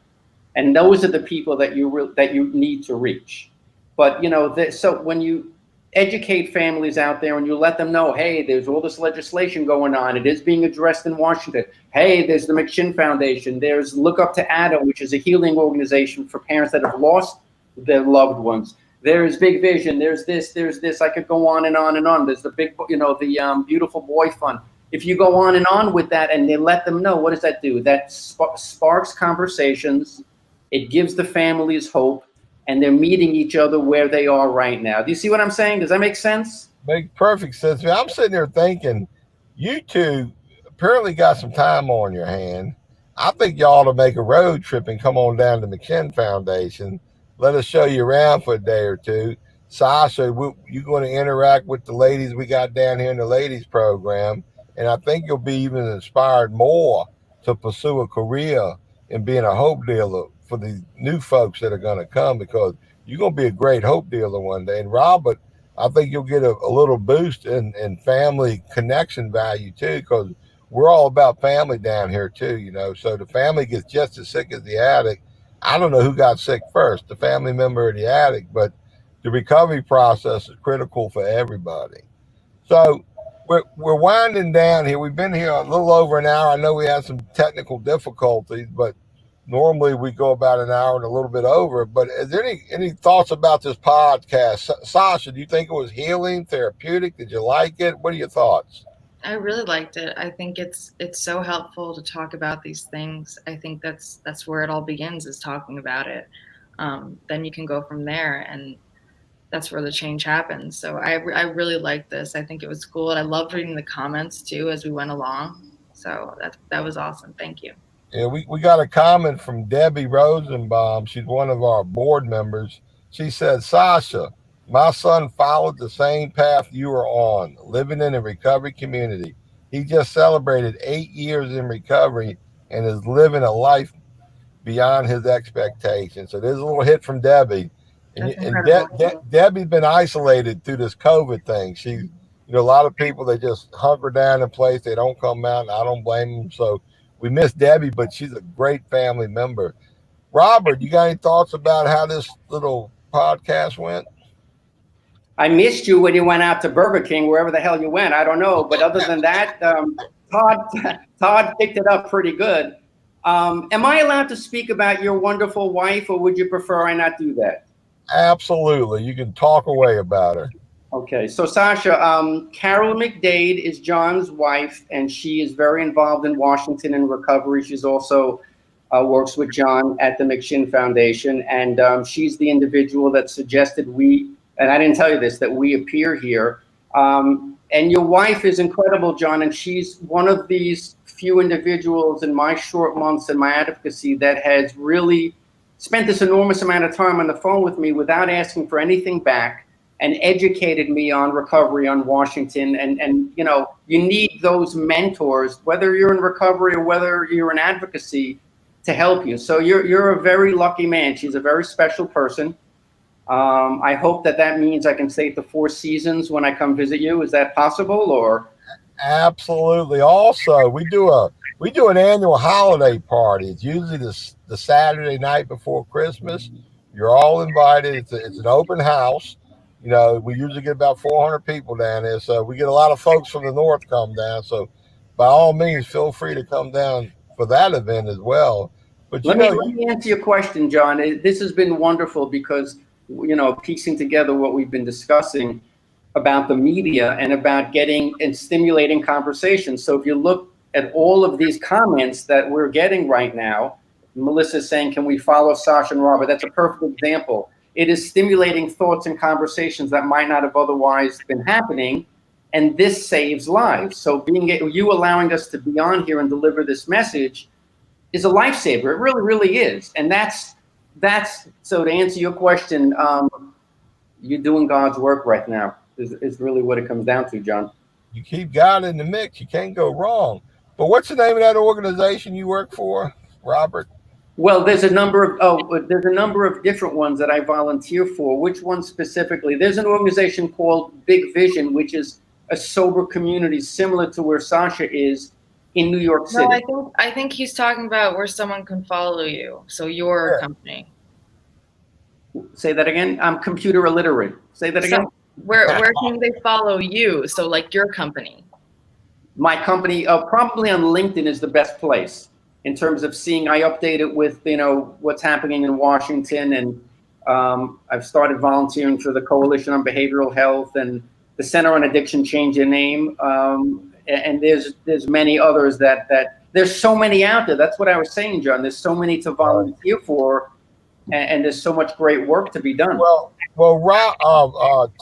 Speaker 2: And those are the people that you need to reach. But, you know, so when you educate families out there and you let them know, hey, there's all this legislation going on. It is being addressed in Washington. Hey, there's the McShin Foundation. There's Look Up to Adam, which is a healing organization for parents that have lost their loved ones. There's Big Vision. There's this. I could go on and on and on. There's the big, you know, the Beautiful Boy Fund. If you go on and on with that and they let them know, what does that do? That sparks conversations. It gives the families hope, and they're meeting each other where they are right now. Do you see what I'm saying? Does that make sense?
Speaker 1: Makes perfect sense. I'm sitting there thinking, you two apparently got some time on your hand. I think y'all ought to make a road trip and come on down to McShin Foundation. Let us show you around for a day or two. Sasha, you're going to interact with the ladies we got down here in the ladies program. And I think you'll be even inspired more to pursue a career in being a hope dealer for the new folks that are going to come, because you're going to be a great hope dealer one day. And Robert, I think you'll get a little boost in family connection value too, because we're all about family down here too, you know. So the family gets just as sick as the addict. I don't know who got sick first, the family member or the addict, but the recovery process is critical for everybody. So we're winding down here. We've been here a little over an hour. I know we had some technical difficulties, but normally we go about an hour and a little bit over. But is there any thoughts about this podcast? Sasha, do you think it was healing, therapeutic? Did you like it? What are your thoughts?
Speaker 3: I really liked it. I think it's so helpful to talk about these things. I think that's where it all begins, is talking about it. Then you can go from there, and that's where the change happens. So I really liked this. I think it was cool, and I loved reading the comments too as we went along. So that was awesome. Thank you.
Speaker 1: Yeah, we got a comment from Debbie Rosenbaum. She's one of our board members. She said, Sasha, my son followed the same path you are on, living in a recovery community. He just celebrated 8 years in recovery and is living a life beyond his expectations. So there's a little hit from Debbie. Debbie's been isolated through this COVID thing. A lot of people, they just hunker down in place. They don't come out, and I don't blame them. So we miss Debbie, but she's a great family member. Robert, you got any thoughts about how this little podcast went?
Speaker 2: I missed you when you went out to Burger King, wherever the hell you went. I don't know. But other than that, Todd picked it up pretty good. Am I allowed to speak about your wonderful wife, or would you prefer I not do that?
Speaker 1: Absolutely. You can talk away about her.
Speaker 2: Okay. So, Sasha, Carol McDade is John's wife, and she is very involved in Washington in recovery. She's also works with John at the McShin Foundation, and she's the individual that suggested and I didn't tell you this, that we appear here. And your wife is incredible, John, and she's one of these few individuals in my short months in my advocacy that has really spent this enormous amount of time on the phone with me without asking for anything back, and educated me on recovery on Washington. And you need those mentors, whether you're in recovery or whether you're in advocacy, to help you. So you're a very lucky man. She's a very special person. I hope that means I can stay at the Four Seasons when I come visit you. Is that possible? Or
Speaker 1: absolutely. Also, we do an annual holiday party. It's usually the Saturday night before Christmas. You're all invited. It's an open house. We usually get about 400 people down there. So we get a lot of folks from the north come down. So by all means, feel free to come down for that event as well. But
Speaker 2: let me answer your question, John. This has been wonderful because, piecing together what we've been discussing about the media and about getting and stimulating conversations. So if you look at all of these comments that we're getting right now, Melissa's saying, can we follow Sasha and Robert? That's a perfect example. It is stimulating thoughts and conversations that might not have otherwise been happening. And this saves lives. So you allowing us to be on here and deliver this message is a lifesaver. It really, really is. And that's so to answer your question, you're doing God's work right now is really what it comes down to, John.
Speaker 1: You keep God in the mix. You can't go wrong. But what's the name of that organization you work for, Robert?
Speaker 2: Well, there's a number of different ones that I volunteer for. Which one specifically? There's an organization called Big Vision, which is a sober community similar to where Sasha is in New York City.
Speaker 3: No, I think he's talking about where someone can follow you. So your company.
Speaker 2: Say that again. I'm computer illiterate. Say that again.
Speaker 3: Where can they follow you? So like your company.
Speaker 2: My company, probably on LinkedIn is the best place in terms of seeing. I update it with what's happening in Washington, and I've started volunteering for the Coalition on Behavioral Health and the Center on Addiction Change Your Name. And there's many others that there's so many out there. That's what I was saying, John. There's so many to volunteer for, and there's so much great work to be done.
Speaker 1: Well,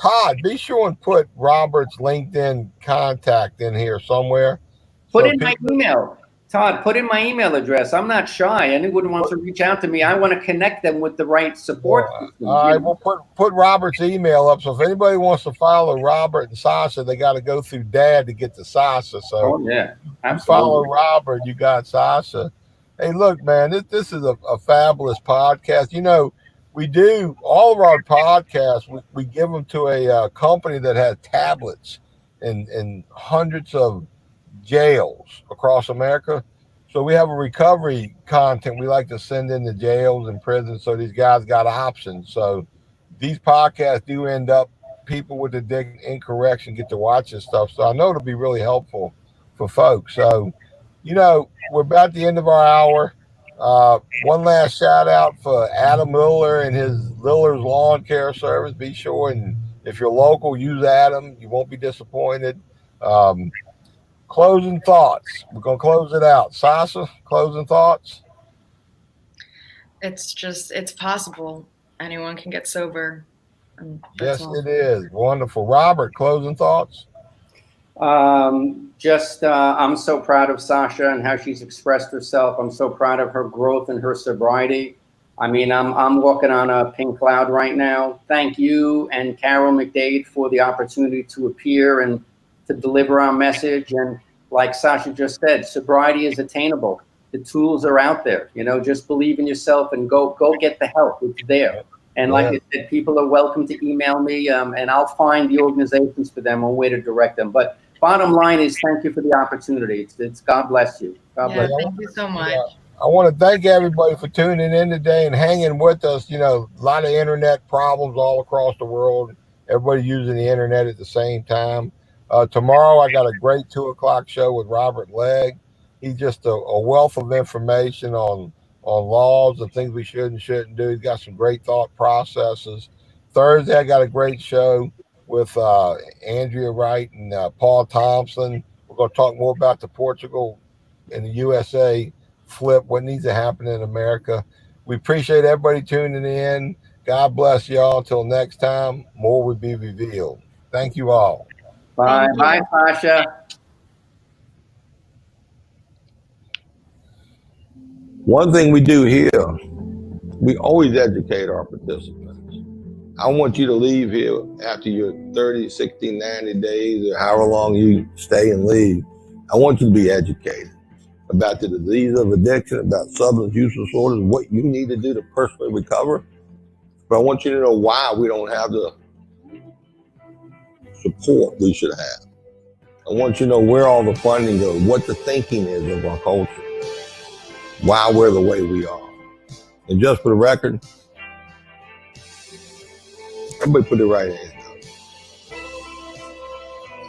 Speaker 1: Todd, be sure and put Robert's LinkedIn contact in here somewhere.
Speaker 2: Put in my email. Todd, put in my email address. I'm not shy. Anyone wants to reach out to me, I want to connect them with the right support systems.
Speaker 1: All right, we'll put Robert's email up. So if anybody wants to follow Robert and Sasha, they got to go through Dad to get to Sasha. So
Speaker 2: yeah,
Speaker 1: you follow Robert, you got Sasha. Hey, look, man, this is a fabulous podcast. You know, we do all of our podcasts. We give them to a company that has tablets in hundreds of jails across America. So we have a recovery content we like to send into jails and prisons, so these guys got options. So these podcasts do end up, people with addiction in correction get to watch this stuff. So I know it'll be really helpful for folks. So, you know, we're about the end of our hour. One last shout out for Adam Liller and his Liller's Lawn Care Service. Be sure, and if you're local, use Adam. You won't be disappointed. Closing thoughts. We're going to close it out. Sasha, closing thoughts?
Speaker 3: It's possible. Anyone can get sober.
Speaker 1: Yes, it is. Wonderful. Robert, closing thoughts?
Speaker 2: I'm so proud of Sasha and how she's expressed herself. I'm so proud of her growth and her sobriety. I mean, I'm walking on a pink cloud right now. Thank you and Carol McDade for the opportunity to appear and to deliver our message. And like Sasha just said, sobriety is attainable. The tools are out there. You know, just believe in yourself and go get the help. It's there. And like I said, people are welcome to email me, and I'll find the organizations for them on where to direct them. But bottom line is, thank you for the opportunity. It's God bless you. God bless you.
Speaker 3: Thank you so much.
Speaker 1: I want to thank everybody for tuning in today and hanging with us. You know, a lot of internet problems all across the world. Everybody using the internet at the same time. Tomorrow, I got a great 2:00 show with Robert Legg. He's just a wealth of information on laws and things we should and shouldn't do. He's got some great thought processes. Thursday, I got a great show with Andrea Wright and Paul Thompson. We're going to talk more about the Portugal and the USA flip, what needs to happen in America. We appreciate everybody tuning in. God bless y'all. Until next time, more will be revealed. Thank you all.
Speaker 2: Bye. Bye, Sasha.
Speaker 1: One thing we do here, we always educate our participants. I want you to leave here after your 30, 60, 90 days or however long you stay and leave. I want you to be educated about the disease of addiction, about substance use disorders, what you need to do to personally recover. But I want you to know why we don't have the support we should have. I want you to know where all the funding goes, what the thinking is of our culture, why we're the way we are. And just for the record, everybody put their right hand up.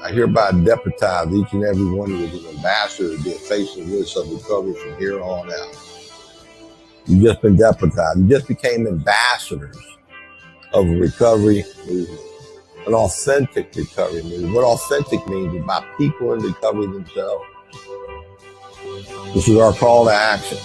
Speaker 1: I hereby deputize each and every one of you as an ambassador to be a face and voice of recovery from here on out. You've just been deputized. You just became ambassadors of a recovery movement, an authentic recovery movement. What authentic means is by people in recovery themselves. This is our call to action.